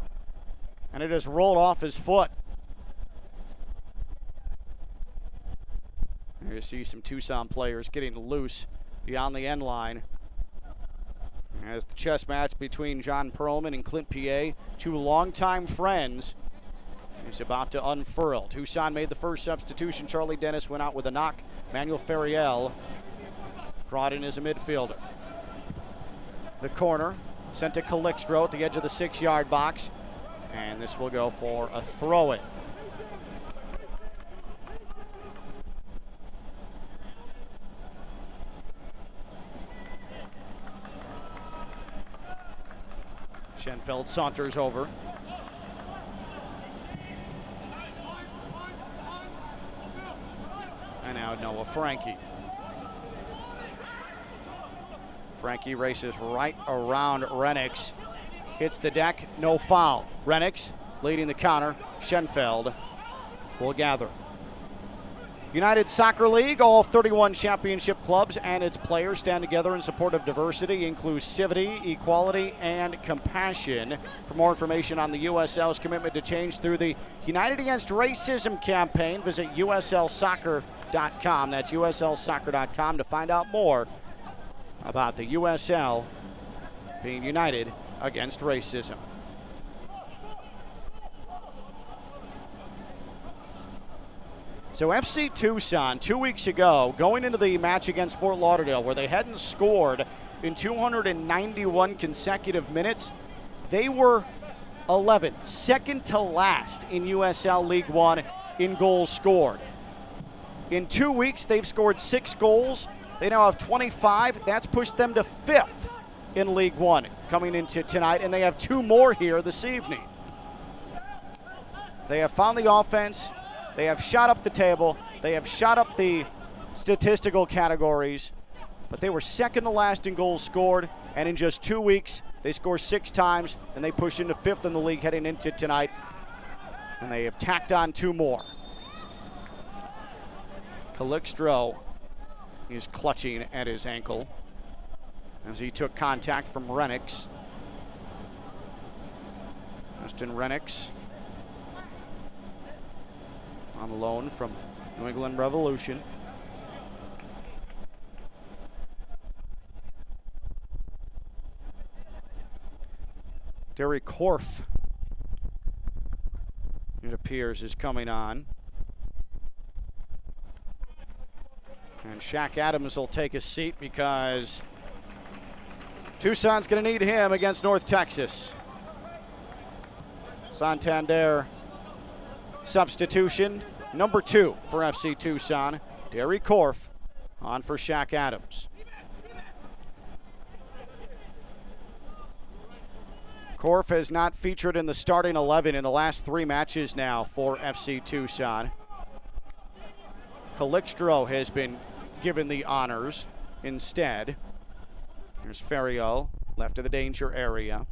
And it just rolled off his foot. There you see some Tucson players getting loose beyond the end line. As the chess match between John Perlman and Clint Piet, two longtime friends, is about to unfurl. Tucson made the first substitution. Charlie Dennis went out with a knock. Manuel Ferriel brought in as a midfielder. The corner sent to Calixtro at the edge of the 6-yard box. And this will go for a throw-in. Schenfeld saunters over. And now Noah Frankie. Frankie races right around Renix. Hits the deck, no foul. Renix leading the counter. Schenfeld will gather. United Soccer League, all 31 championship clubs and its players stand together in support of diversity, inclusivity, equality, and compassion. For more information on the USL's commitment to change through the United Against Racism campaign, visit uslsoccer.com. That's uslsoccer.com to find out more about the USL being united against racism. So FC Tucson 2 weeks ago, going into the match against Fort Lauderdale, where they hadn't scored in 291 consecutive minutes, they were 11th, second to last in USL League One in goals scored. In 2 weeks, they've scored 6 goals. They now have 25. That's pushed them to 5th in League One coming into tonight, and they have 2 more here this evening. They have found the offense. They have shot up the table. They have shot up the statistical categories, but they were second to last in goals scored, and in just 2 weeks, they score 6 times, and they push into 5th in the league heading into tonight, and they have tacked on 2 more. Calixtro is clutching at his ankle as he took contact from Renix. Justin Renix on loan from New England Revolution. Derek Korf, it appears, is coming on. And Shaq Adams will take a seat because Tucson's going to need him against North Texas. Santander substitution, number 2 for FC Tucson. Derek Korf on for Shaq Adams. Korf has not featured in the starting 11 in the last 3 matches now for FC Tucson. Calixtro has been given the honors instead. Here's Ferrio, left of the danger area.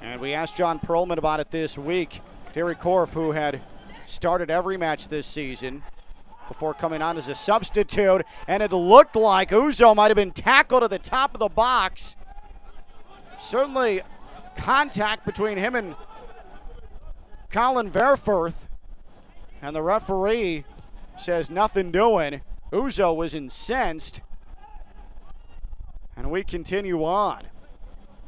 And we asked John Perlman about it this week. Derek Korf, who had started every match this season before coming on as a substitute, and it looked like Uzo might have been tackled at the top of the box. Certainly contact between him and Colin Verfurth, and the referee says nothing doing. Uzo was incensed, and we continue on.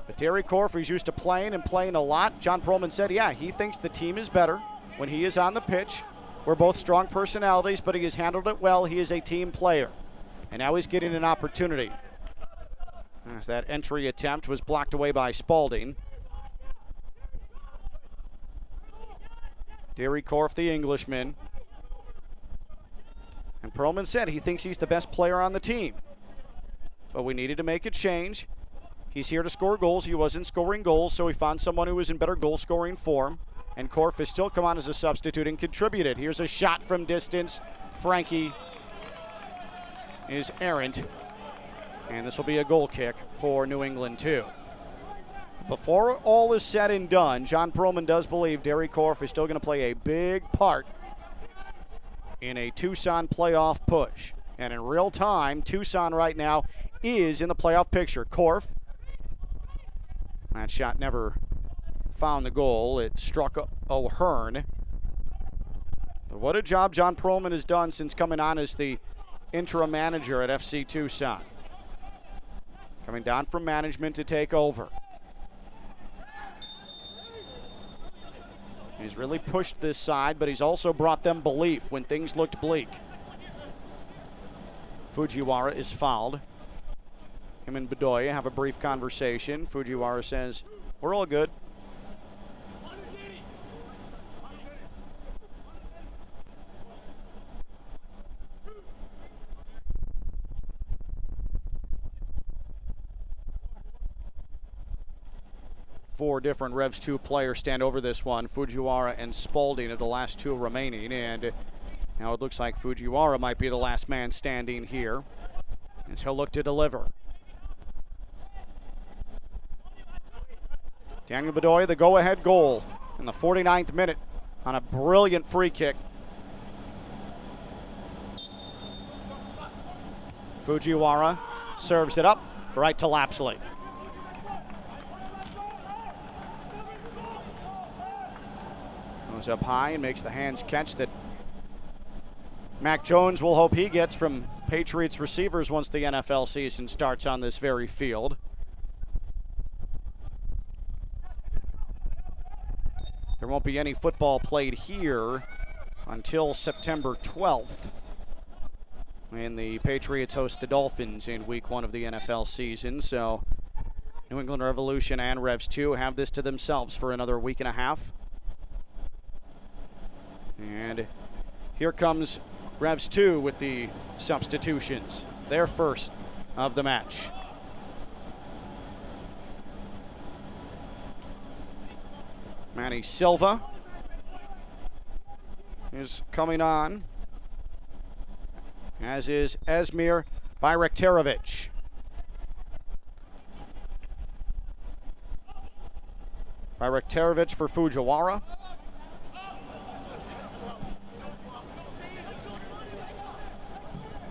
But Derek Korf is used to playing and playing a lot. John Perlman said, yeah, he thinks the team is better when he is on the pitch. We're both strong personalities, but he has handled it well. He is a team player, and now he's getting an opportunity. As that entry attempt was blocked away by Spalding. Derek Korf, the Englishman. And Perlman said he thinks he's the best player on the team. But we needed to make a change. He's here to score goals. He wasn't scoring goals, so he found someone who was in better goal-scoring form. And Korf has still come on as a substitute and contributed. Here's a shot from distance. Frankie is errant. And this will be a goal kick for New England, too. Before all is said and done, John Perlman does believe Derek Korf is still going to play a big part in a Tucson playoff push. And in real time, Tucson right now is in the playoff picture. Korf, that shot never found the goal. It struck O'Hearn. But what a job John Perlman has done since coming on as the interim manager at FC Tucson. Coming down from management to take over. He's really pushed this side, but he's also brought them belief when things looked bleak. Fujiwara is fouled. Him and Bedoya have a brief conversation. Fujiwara says, we're all good. Four different Revs 2 players stand over this one. Fujiwara and Spalding are the last 2 remaining, and now it looks like Fujiwara might be the last man standing here as he'll look to deliver. Daniel Bedoya, the go-ahead goal in the 49th minute on a brilliant free kick. Fujiwara serves it up right to Lapsley. Goes up high and makes the hands catch that Mac Jones will hope he gets from Patriots receivers once the NFL season starts on this very field. There won't be any football played here until September 12th when the Patriots host the Dolphins in week 1 of the NFL season. So New England Revolution and Revs 2 have this to themselves for another week and a half. And here comes Revs 2 with the substitutions. Their first of the match. Manny Silva is coming on, as is Esmir Bayraktarovic. Bayraktarovic for Fujiwara.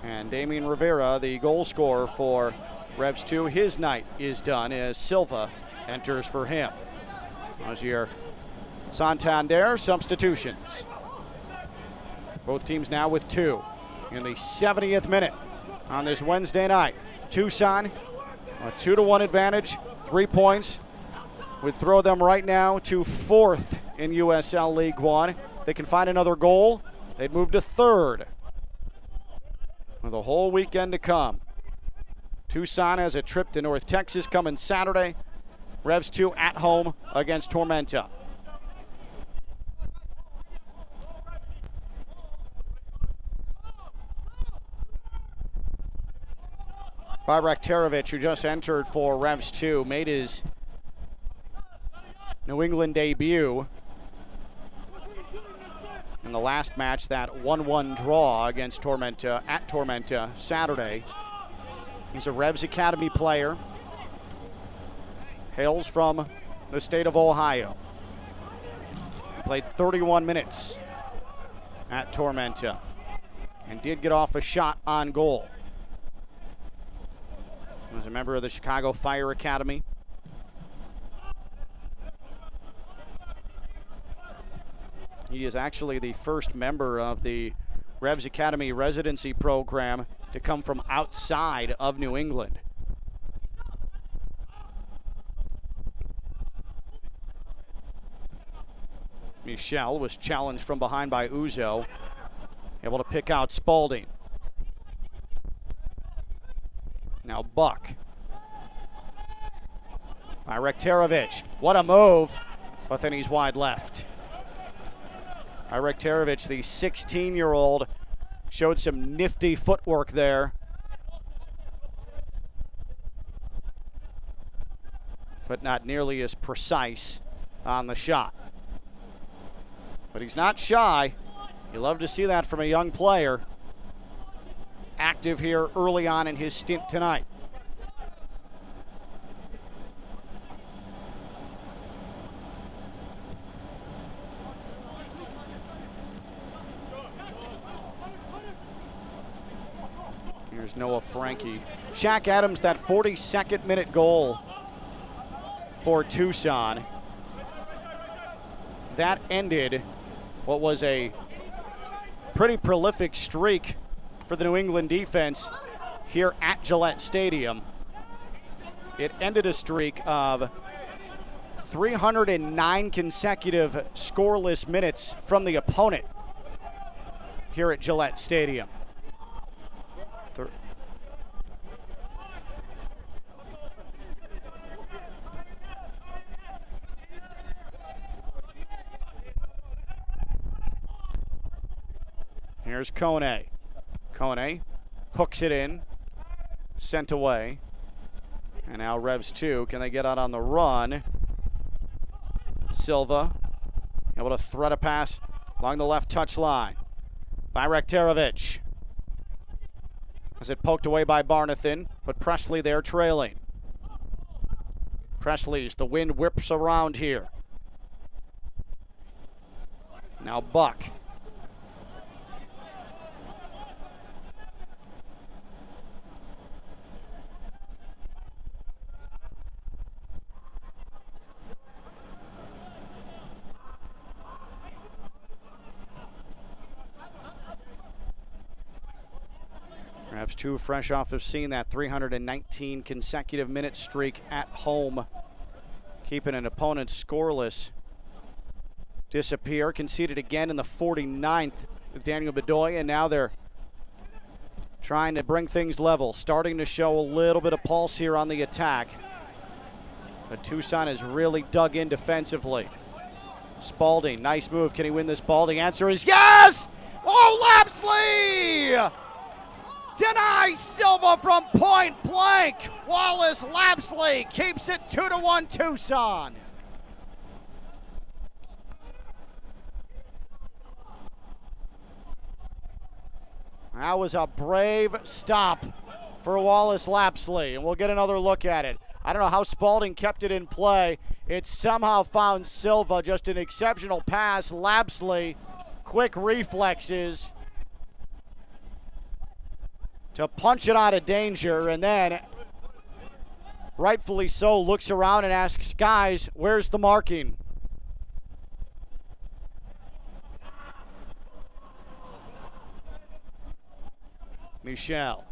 And Damien Rivera, the goal scorer for Revs 2, his night is done as Silva enters for him. As your Santander substitutions. Both teams now with 2 in the 70th minute on this Wednesday night. Tucson, a 2-1 advantage, 3 points, would throw them right now to 4th in USL League One. If they can find another goal, they'd move to 3rd. With a whole weekend to come. Tucson has a trip to North Texas coming Saturday. Revs 2 at home against Tormenta. Bayraktarovic, who just entered for Revs 2, made his New England debut in the last match, that 1-1 draw against Tormenta at Tormenta Saturday. He's a Revs Academy player. Hails from the state of Ohio. Played 31 minutes at Tormenta and did get off a shot on goal. Was a member of the Chicago Fire Academy. He is actually the first member of the Revs Academy residency program to come from outside of New England. Michel was challenged from behind by Uzo, able to pick out Spalding. Now Buck. Bayraktarovic, what a move, but then he's wide left. Bayraktarovic, the 16-year-old, showed some nifty footwork there. But not nearly as precise on the shot. But he's not shy. You love to see that from a young player. Active here early on in his stint tonight. Here's Noah Frankie. Shaq Adams, that 42nd minute goal for Tucson. That ended what was a pretty prolific streak for the New England defense here at Gillette Stadium. It ended a streak of 309 consecutive scoreless minutes from the opponent here at Gillette Stadium. Here's Kone. Kone hooks it in, sent away. And now Revs 2, can they get out on the run? Silva able to thread a pass along the left touch line. Bayraktarovic has it poked away by Barnathan, but Presley there trailing. Presley's, the wind whips around here. Now Buck. Revs 2 fresh off of seeing that 319 consecutive minute streak at home, keeping an opponent scoreless disappear. Conceded again in the 49th with Daniel Bedoya, and now they're trying to bring things level, starting to show a little bit of pulse here on the attack. But Tucson has really dug in defensively. Spalding, nice move. Can he win this ball? The answer is yes! Oh, Lapsley! Denies Silva from point blank. Wallace Lapsley keeps it 2-1 Tucson. That was a brave stop for Wallace Lapsley, and we'll get another look at it. I don't know how Spalding kept it in play. It somehow found Silva, just an exceptional pass. Lapsley, quick reflexes to punch it out of danger, and then, rightfully so, looks around and asks, guys, where's the marking? Michel.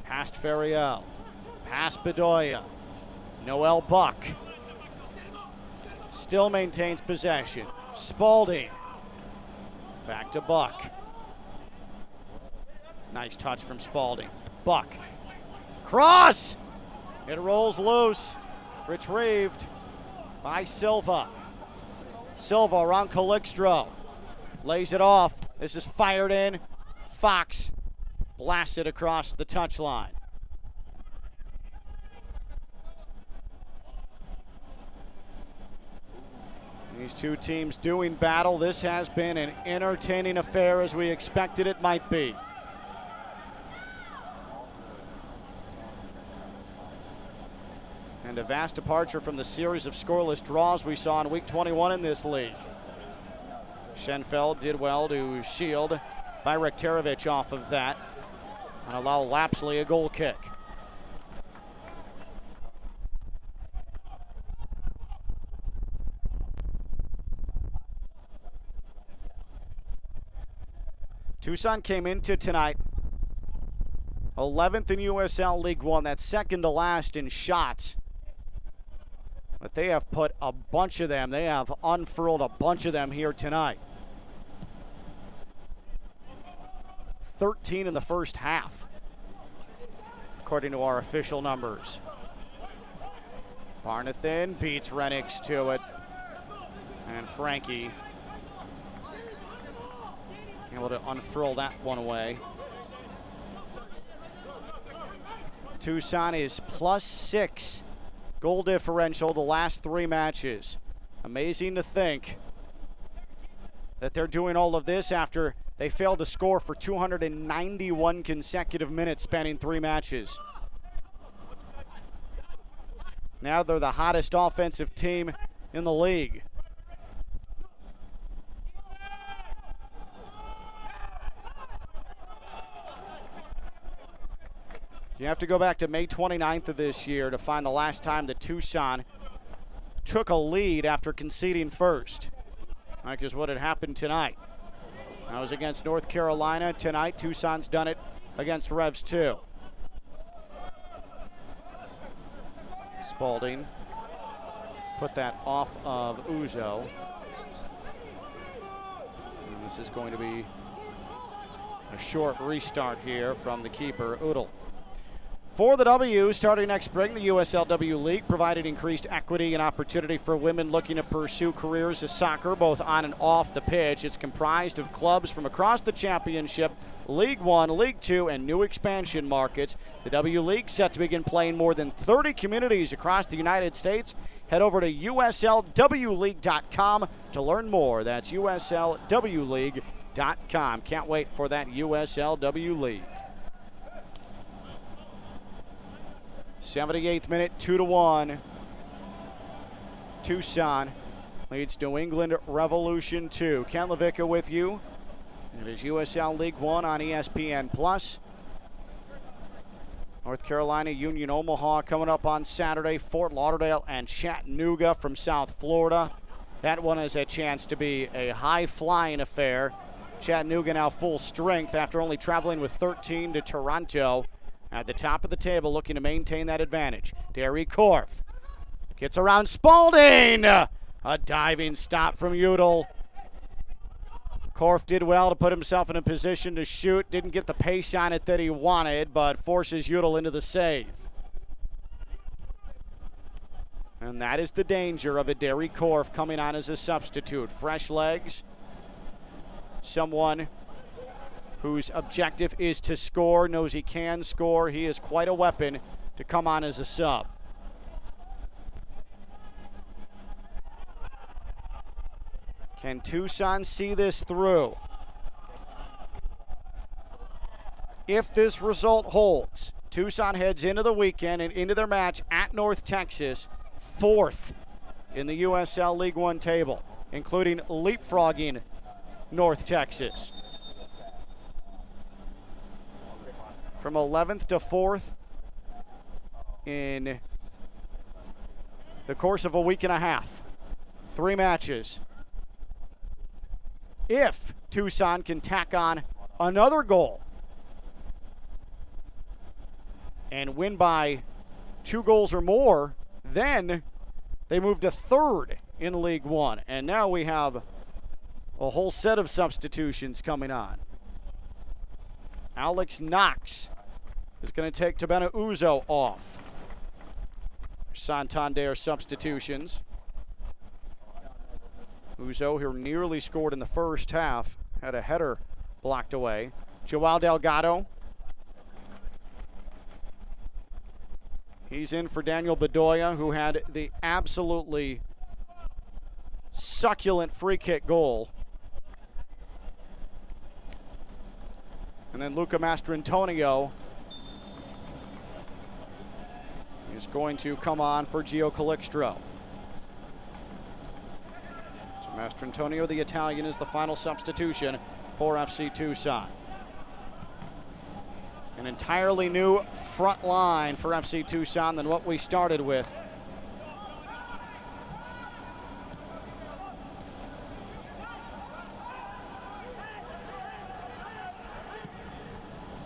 Past Ferriel. Past Bedoya. Noel Buck. Still maintains possession. Spalding. Back to Buck. Nice touch from Spalding. Buck. Cross! It rolls loose. Retrieved by Silva. Silva around Calixtro. Lays it off. This is fired in. Fox blasted across the touchline. These two teams doing battle. This has been an entertaining affair as we expected it might be. And a vast departure from the series of scoreless draws we saw in week 21 in this league. Schenfeld did well to shield by Rekterovich off of that and allow Lapsley a goal kick. Tucson came into tonight 11th in USL League One. That's second to last in shots. But they have put a bunch of them. They have unfurled a bunch of them here tonight. 13 in the first half, according to our official numbers. Barnathan beats Renix to it. And Frankie able to unfurl that one away. Tucson is +6 goal differential the last 3 matches. Amazing to think that they're doing all of this after they failed to score for 291 consecutive minutes spanning 3 matches. Now they're the hottest offensive team in the league. You have to go back to May 29th of this year to find the last time that Tucson took a lead after conceding first. Like is what had happened tonight. That was against North Carolina. Tonight, Tucson's done it against Revs 2. Spalding put that off of Uzo. And this is going to be a short restart here from the keeper, Udall. For the W, starting next spring, the USLW League provided increased equity and opportunity for women looking to pursue careers as soccer, both on and off the pitch. It's comprised of clubs from across the championship, League One, League Two, and new expansion markets. The W League set to begin playing more than 30 communities across the United States. Head over to uslwleague.com to learn more. That's uslwleague.com. Can't wait for that USLW League. 78th minute, 2-1. Tucson leads New England Revolution 2. Ken Levicka with you. It is USL League One on ESPN+. North Carolina, Union Omaha coming up on Saturday. Fort Lauderdale and Chattanooga from South Florida. That one has a chance to be a high-flying affair. Chattanooga now full strength after only traveling with 13 to Toronto. At the top of the table, looking to maintain that advantage. Derry Korf gets around Spalding. A diving stop from Udall. Korf did well to put himself in a position to shoot. Didn't get the pace on it that he wanted, but forces Udall into the save. And that is the danger of a Derry Korf coming on as a substitute. Fresh legs. someone whose objective is to score, knows he can score. He is quite a weapon to come on as a sub. Can Tucson see this through? If this result holds, Tucson heads into the weekend and into their match at North Texas, 4th in the USL League One table, including leapfrogging North Texas. From 11th to 4th in the course of a week and a half. 3 matches. If Tucson can tack on another goal and win by 2 goals or more, then they move to 3rd in League One. And now we have a whole set of substitutions coming on. Alex Knox is going to take Tabena Uzo off. Santander substitutions. Uzo, who nearly scored in the first half, had a header blocked away. Joao Delgado. He's in for Daniel Bedoya, who had the absolutely succulent free kick goal. And then Luca Mastrantonio is going to come on for Gio Calixtro. So Mastrantonio, the Italian, is the final substitution for FC Tucson. An entirely new front line for FC Tucson than what we started with.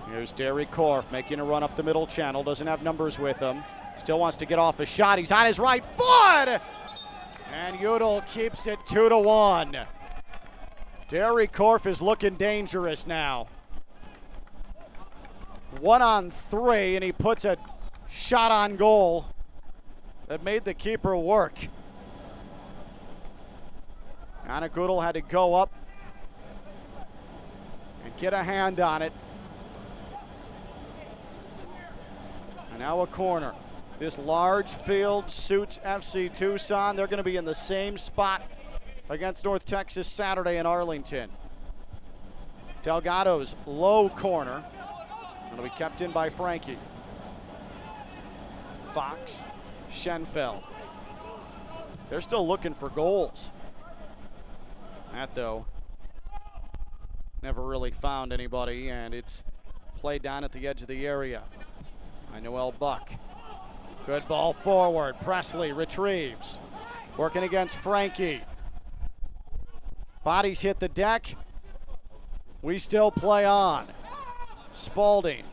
Here's Derek Korf making a run up the middle channel. Doesn't have numbers with him. Still wants to get off a shot. He's on his right foot! And Udall keeps it 2-1. Derek Korf is looking dangerous now. 1-on-3, and he puts a shot on goal that made the keeper work. Anna Goodall had to go up and get a hand on it. And now a corner. This large field suits FC Tucson. They're going to be in the same spot against North Texas Saturday in Arlington. Delgado's low corner. It'll be kept in by Frankie. Fox, Schenfeld. They're still looking for goals. That, though, never really found anybody, and it's played down at the edge of the area by Noel Buck. Good ball forward. Presley retrieves. Working against Frankie. Bodies hit the deck. We still play on. Spalding.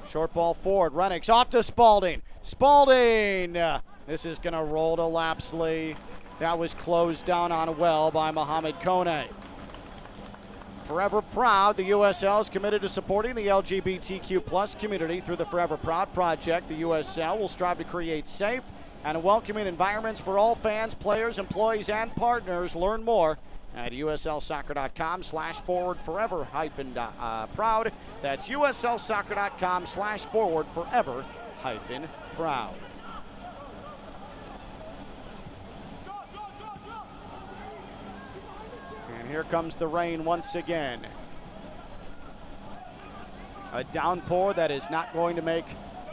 Short ball forward. Renix off to Spalding. Spalding! This is going to roll to Lapsley. That was closed down on well by Mohamed Kone. Forever Proud, the USL is committed to supporting the LGBTQ plus community through the Forever Proud project. The USL will strive to create safe and welcoming environments for all fans, players, employees, and partners. Learn more at uslsoccer.com/forward-forever-proud. That's uslsoccer.com/forward-forever-proud. And here comes the rain once again. A downpour that is not going to make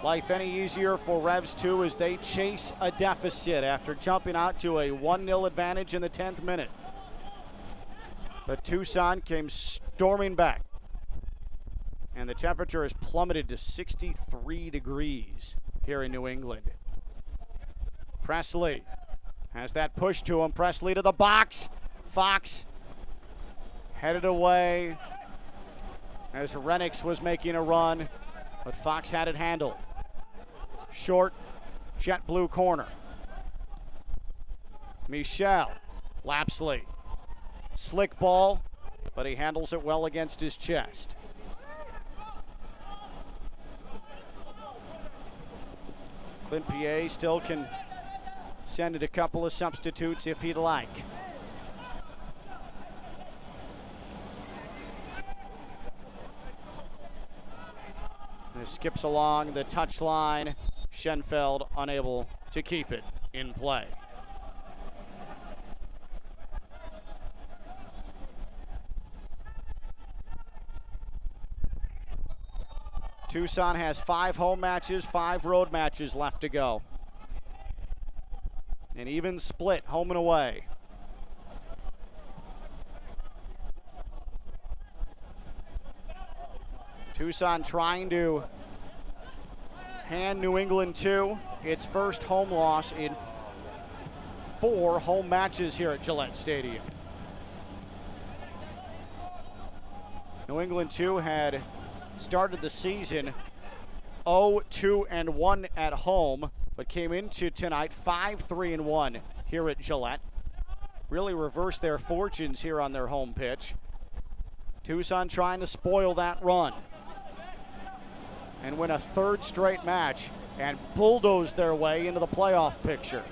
life any easier for Revs 2 as they chase a deficit after jumping out to a 1-0 advantage in the 10th minute. But Tucson came storming back, and the temperature has plummeted to 63 degrees here in New England. Presley has that push to him. Presley to the box. Fox headed away as Renix was making a run, but Fox had it handled. Short, jet blue corner. Michel, Lapsley. Slick ball, but he handles it well against his chest. Clint Piet still can send it a couple of substitutes if he'd like. This skips along the touchline. Schenfeld unable to keep it in play. Tucson has 5 home matches, 5 road matches left to go. An even split home and away. Tucson trying to hand New England its first home loss in 4 home matches here at Gillette Stadium. New England had started the season 0-2-1 at home, but came into tonight 5-3-1 here at Gillette. Really reversed their fortunes here on their home pitch. Tucson trying to spoil that run and win a 3rd straight match and bulldoze their way into the playoff picture.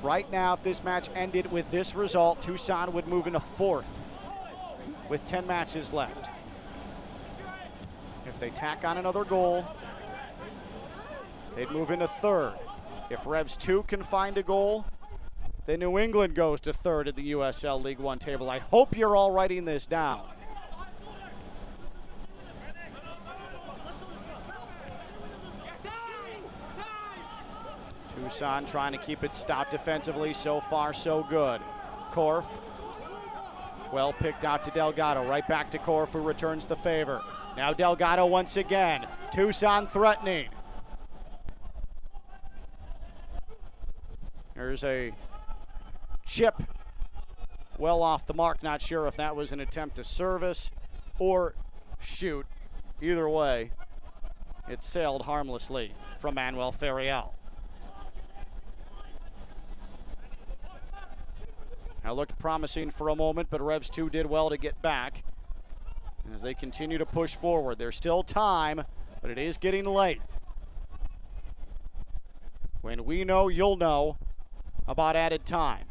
Right now, if this match ended with this result, Tucson would move into 4th with 10 matches left. If they tack on another goal, they'd move into 3rd. If Revs 2 can find a goal, then New England goes to 3rd at the USL League One table. I hope you're all writing this down. Tucson trying to keep it stopped defensively. So far, so good. Korf, well picked out to Delgado. Right back to Korf, who returns the favor. Now Delgado once again. Tucson threatening. There's a chip well off the mark. Not sure if that was an attempt to service or shoot. Either way, it sailed harmlessly from Manuel Ferriel. Now looked promising for a moment, but Revs 2 did well to get back as they continue to push forward. There's still time, but it is getting late. When we know, you'll know about added time.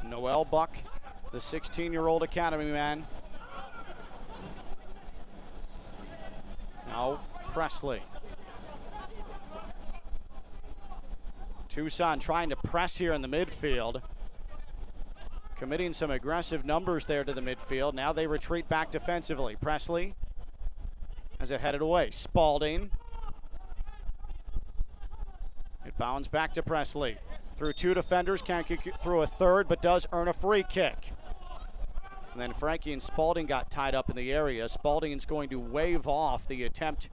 Noel Buck, the 16-year-old academy man. Now Presley. Tucson trying to press here in the midfield. Committing some aggressive numbers there to the midfield. Now they retreat back defensively. Presley as it headed away. Spalding. It bounds back to Presley. Through 2 defenders, can't get through a 3rd, but does earn a free kick. And then Frankie and Spalding got tied up in the area. Spalding's going to wave off the attempt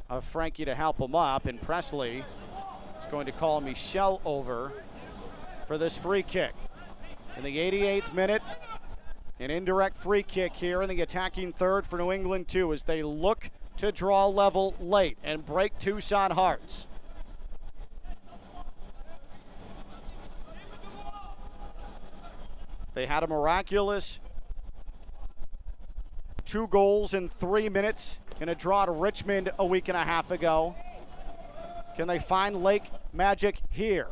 of Frankie to help him up, and Presley is going to call Michel over for this free kick. In the 88th minute, an indirect free kick here in the attacking 3rd for New England 2 as they look to draw level late and break Tucson hearts. They had a miraculous 2 goals in 3 minutes in a draw to Richmond a week and a half ago. Can they find Lake magic here?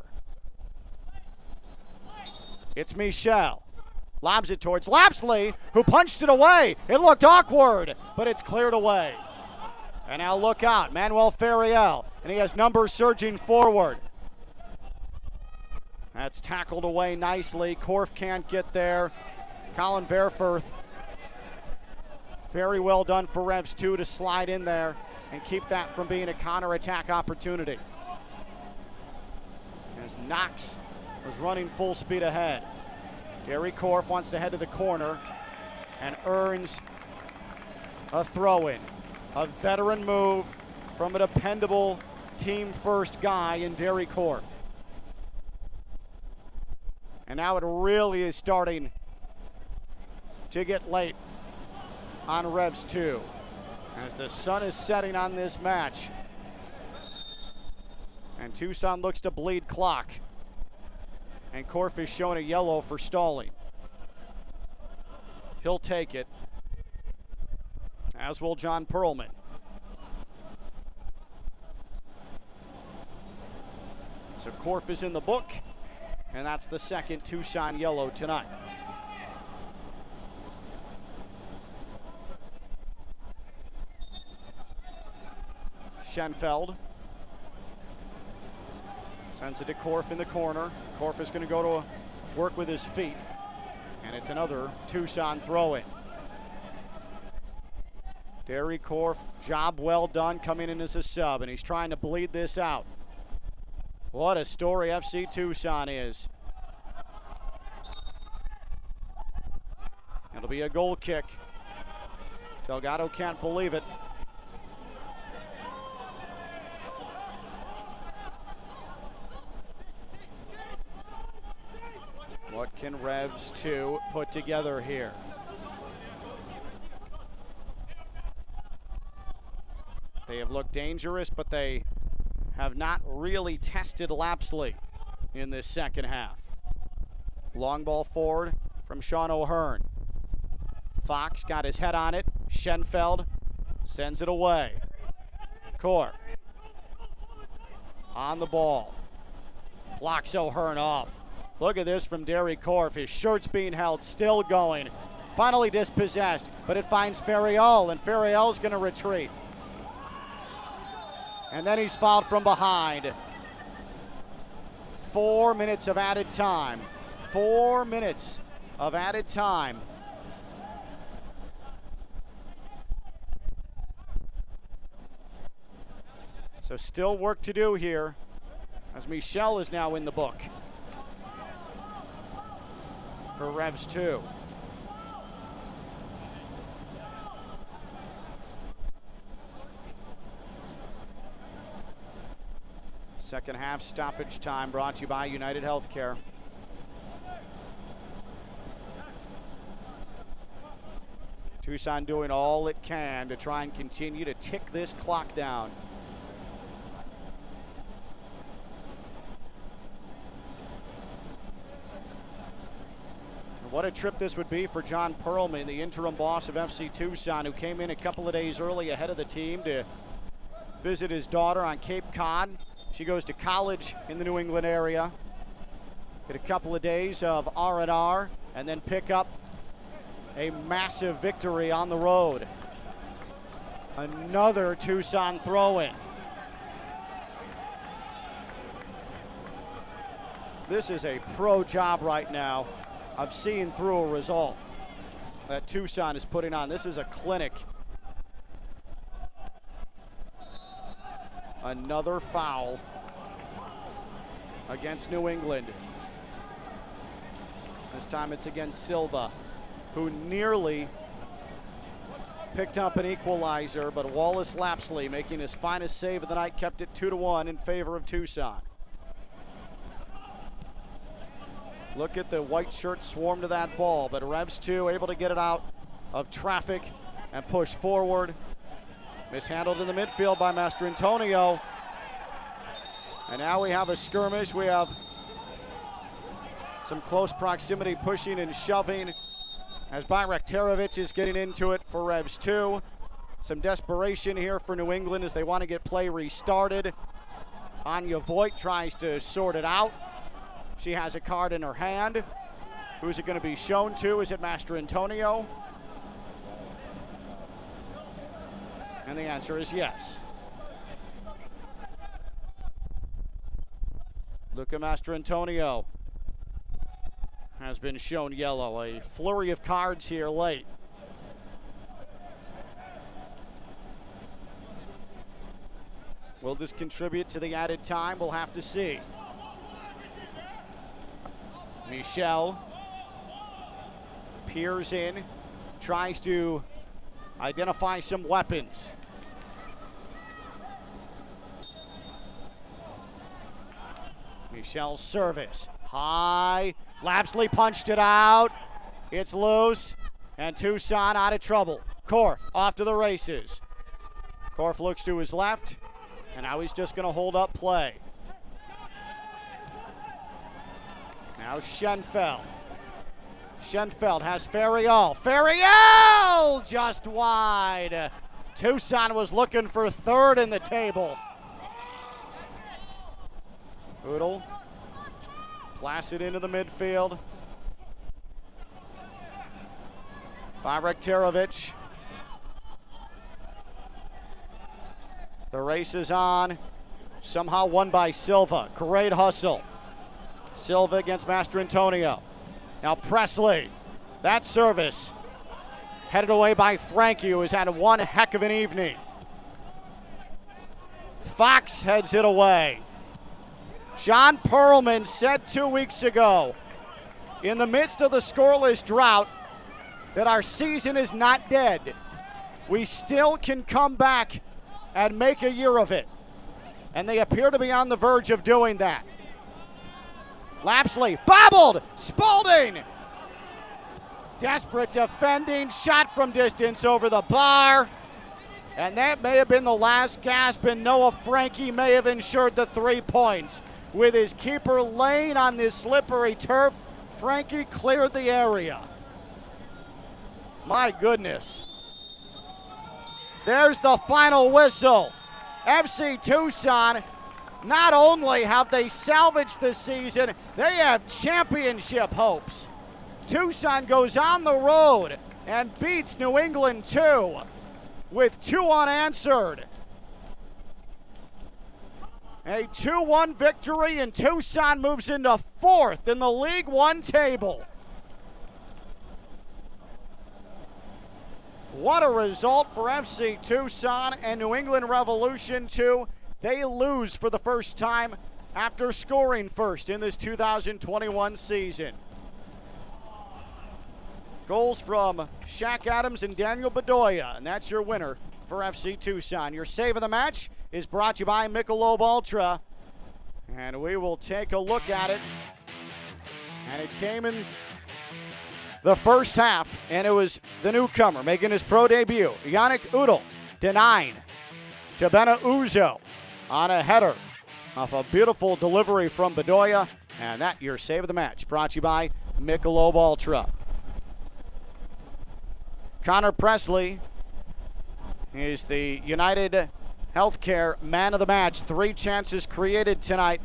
It's Michel. Lobs it towards Lapsley, who punched it away. It looked awkward, but it's cleared away. And now look out, Manuel Ferriel, and he has numbers surging forward. That's tackled away nicely. Korf can't get there. Colin Verfurth. Very well done for Revs 2 to slide in there and keep that from being a counterattack opportunity. As Knox was running full speed ahead. Gary Korf wants to head to the corner and earns a throw-in. A veteran move from a dependable team-first guy in Derry Korf. And now it really is starting to get late on Revs 2 as the sun is setting on this match. And Tucson looks to bleed clock. And Korf is showing a yellow for stalling. He'll take it, as will John Perlman. So Korf is in the book. And that's the second Tucson yellow tonight. Schenfeld sends it to Korf in the corner. Korf is going to go to work with his feet. And it's another Tucson throw-in. Derry Korf, job well done coming in as a sub, and he's trying to bleed this out. What a story FC Tucson is. It'll be a goal kick. Delgado can't believe it. What can Revs 2 put together here? They have looked dangerous, but they have not really tested Lapsley in this second half. Long ball forward from Sean O'Hearn. Fox got his head on it. Schenfeld sends it away. Korf on the ball. Blocks O'Hearn off. Look at this from Derry Korf. His shirt's being held, still going. Finally dispossessed, but it finds Ferriol, and Ferriol's going to retreat. And then he's fouled from behind. 4 minutes of added time. 4 minutes of added time. So still work to do here, as Michel is now in the book for Revs 2. Second half stoppage time brought to you by United Healthcare. Tucson doing all it can to try and continue to tick this clock down. What a trip this would be for John Perlman, the interim boss of FC Tucson, who came in a couple of days early ahead of the team to visit his daughter on Cape Cod. She goes to college in the New England area. Get a couple of days of R&R and then pick up a massive victory on the road. Another Tucson throw-in. This is a pro job right now of seeing through a result that Tucson is putting on. This is a clinic. Another foul against New England. This time it's against Silva, who nearly picked up an equalizer, but Wallace Lapsley, making his finest save of the night, kept it 2-1 in favor of Tucson. Look at the white shirt swarm to that ball, but Revs 2 able to get it out of traffic and push forward. Mishandled in the midfield by Mastrantonio. And now we have a skirmish. We have some close proximity pushing and shoving as Bayraktarovic is getting into it for Revs 2. Some desperation here for New England as they want to get play restarted. Anya Voigt tries to sort it out. She has a card in her hand. Who's it going to be shown to? Is it Mastrantonio? And the answer is yes. Luca Mastrantonio has been shown yellow. A flurry of cards here late. Will this contribute to the added time? We'll have to see. Michel peers in, tries to identify some weapons. Michel's service, high, Lapsley punched it out. It's loose, and Tucson out of trouble. Korf off to the races. Korf looks to his left, and now he's just gonna hold up play. Now Schenfeld. Schenfeld has Ferriol. Ferriol just wide. Tucson was looking for third in the table. Udall Blast it into the midfield. By Rektarovich. The race is on. Somehow won by Silva. Great hustle. Silva against Mastrantonio. Now Presley. That service. Headed away by Frankie, who has had one heck of an evening. Fox heads it away. John Perlman said 2 weeks ago, in the midst of the scoreless drought, that our season is not dead. We still can come back and make a year of it. And they appear to be on the verge of doing that. Lapsley, bobbled! Spalding! Desperate defending, shot from distance over the bar. And that may have been the last gasp, and Noah Frankie may have ensured the 3 points. With his keeper laying on this slippery turf, Frankie cleared the area. My goodness. There's the final whistle. FC Tucson, not only have they salvaged the season, they have championship hopes. Tucson goes on the road and beats New England 2 with 2 unanswered. A 2-1 victory, and Tucson moves into 4th in the League One table. What a result for FC Tucson and New England Revolution 2. They lose for the first time after scoring first in this 2021 season. Goals from Shaq Adams and Daniel Bedoya, and that's your winner for FC Tucson. Your save of the match is brought to you by Michelob Ultra, and we will take a look at it. And it came in the first half, and it was the newcomer making his pro debut, Yannick Udall, denying to Bena Uzo on a header off a beautiful delivery from Bedoya, and that your save of the match, brought to you by Michelob Ultra. Connor Presley is the United Healthcare man of the match. 3 chances created tonight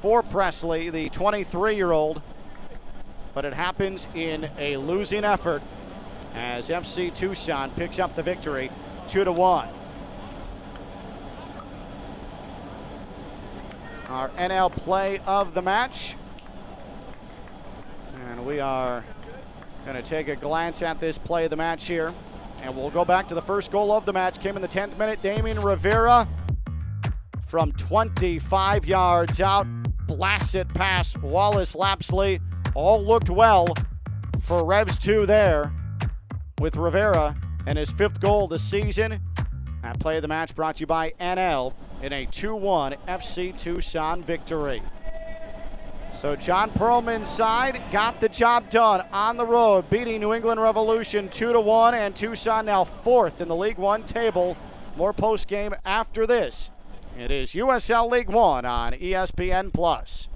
for Presley, the 23-year-old. But it happens in a losing effort as FC Tucson picks up the victory 2-1. Our NL play of the match. And we are going to take a glance at this play of the match here. And we'll go back to the first goal of the match. Came in the 10th minute. Damian Rivera from 25 yards out. Blasts it past Wallace Lapsley. All looked well for Revs 2 there with Rivera and his 5th goal this season. That play of the match brought to you by NL in a 2-1 FC Tucson victory. So John Perlman's side got the job done on the road, beating New England Revolution 2-1, and Tucson now 4th in the League One table. More post-game after this. It is USL League One on ESPN+.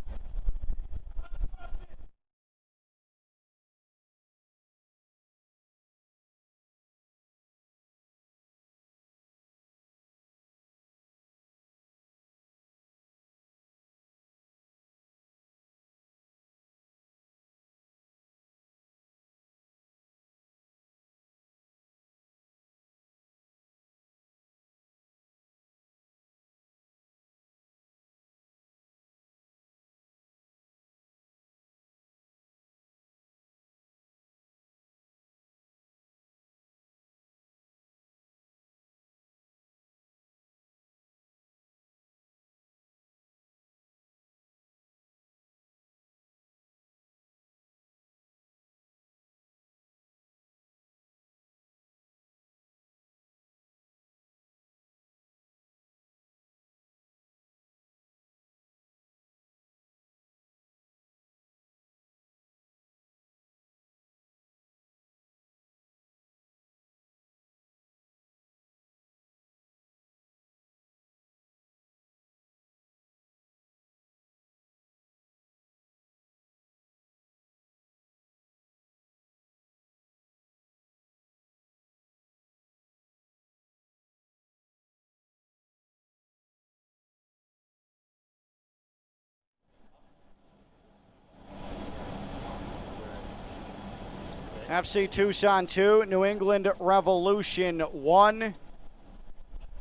FC Tucson 2, New England Revolution 1.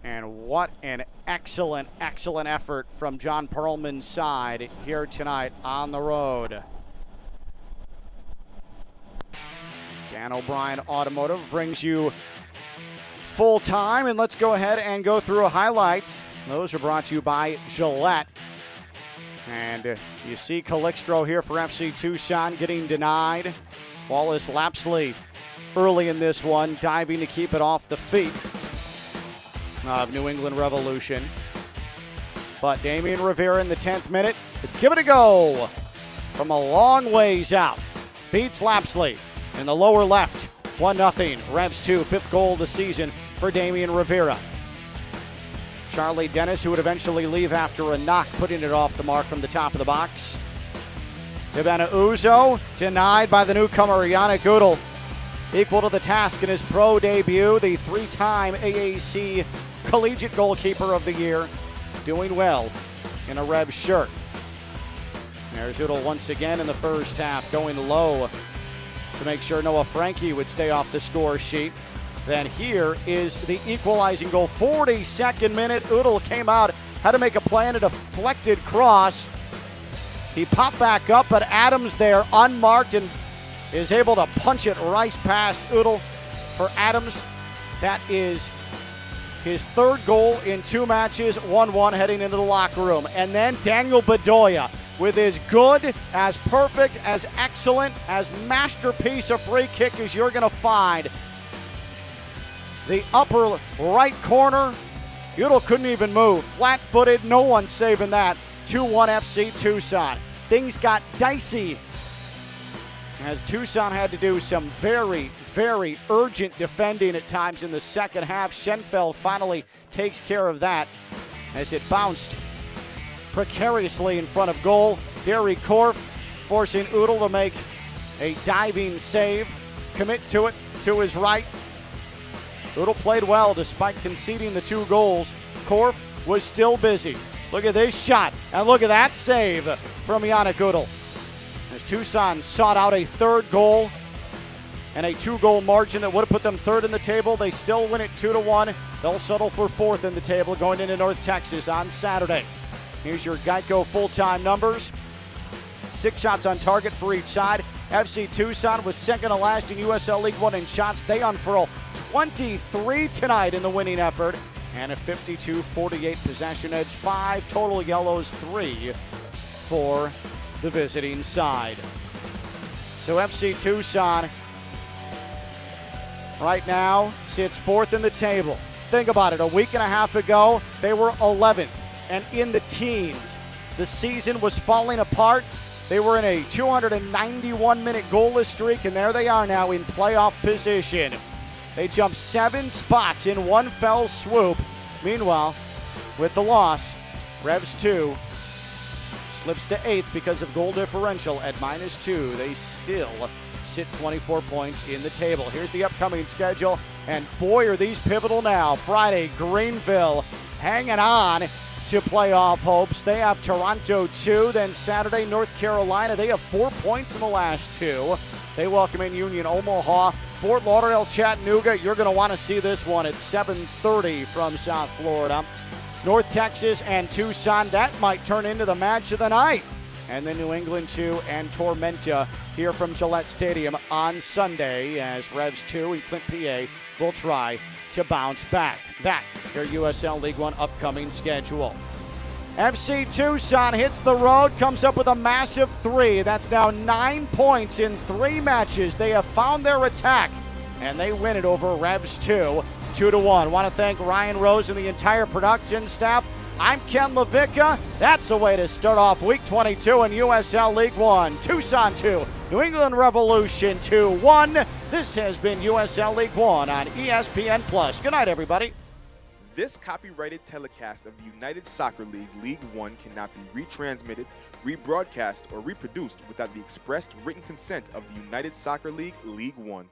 And what an excellent, excellent effort from John Perlman's side here tonight on the road. Dan O'Brien Automotive brings you full time, and let's go ahead and go through highlights. Those are brought to you by Gillette. And you see Calixtro here for FC Tucson getting denied. Wallace Lapsley early in this one, diving to keep it off the feet of New England Revolution. But Damian Rivera in the 10th minute, give it a go from a long ways out. Beats Lapsley in the lower left, 1-0. Revs 2, 5th goal of the season for Damian Rivera. Charlie Dennis, who would eventually leave after a knock, putting it off the mark from the top of the box. Ivana Uzo denied by the newcomer Yannick Goodell. Equal to the task in his pro debut, the 3-time AAC Collegiate Goalkeeper of the Year, doing well in a Revs shirt. There's Goodell once again in the first half, going low to make sure Noah Frankie would stay off the score sheet. Then here is the equalizing goal. 42nd minute, Goodell came out, had to make a play on a deflected cross. He popped back up, but Adams there unmarked and is able to punch it right past Goodell for Adams. That is his 3rd goal in 2 matches, 1-1 heading into the locker room. And then Daniel Bedoya with as good, as perfect, as excellent, as masterpiece a free kick as you're going to find. The upper right corner, Goodell couldn't even move. Flat-footed, no one saving that. 2-1 FC Tucson. Things got dicey as Tucson had to do some very, very urgent defending at times in the second half. Schenfeld finally takes care of that as it bounced precariously in front of goal. Derry Korf forcing Goodell to make a diving save, commit to it to his right. Goodell played well despite conceding the 2 goals. Korf was still busy. Look at this shot, and look at that save from Yannick Goodell. As Tucson sought out a 3rd goal and a 2-goal margin that would have put them 3rd in the table, they still win it 2-1. They'll settle for 4th in the table going into North Texas on Saturday. Here's your Geico full-time numbers. 6 shots on target for each side. FC Tucson was second to last in USL League One in shots. They unfurl 23 tonight in the winning effort, and a 52-48 possession edge. 5 total yellows, 3 for the visiting side. So FC Tucson right now sits 4th in the table. Think about it, a week and a half ago, they were 11th and in the teens. The season was falling apart. They were in a 291-minute goalless streak, and there they are now in playoff position. They jumped 7 spots in one fell swoop. Meanwhile, with the loss, Revs 2 slips to 8th because of goal differential at -2. They still sit 24 points in the table. Here's the upcoming schedule, and boy, are these pivotal now. Friday, Greenville hanging on to playoff hopes. They have Toronto 2, then Saturday, North Carolina. They have 4 points in the last 2. They welcome in Union Omaha. Fort Lauderdale, Chattanooga. You're going to want to see this one at 7:30 from South Florida. North Texas and Tucson, that might turn into the match of the night. And then New England 2 and Tormenta here from Gillette Stadium on Sunday as Revs 2 and Clint PA will try to bounce back. That, your USL League One upcoming schedule. FC Tucson hits the road, comes up with a massive 3. That's now 9 points in 3 matches. They have found their attack, and they win it over Revs 2, 2-1. Want to thank Ryan Rose and the entire production staff. I'm Ken Levicka. That's the way to start off Week 22 in USL League One. Tucson 2, New England Revolution 2-1. This has been USL League One on ESPN+. Good night, everybody. This copyrighted telecast of the United Soccer League League One cannot be retransmitted, rebroadcast, or reproduced without the expressed written consent of the United Soccer League League One.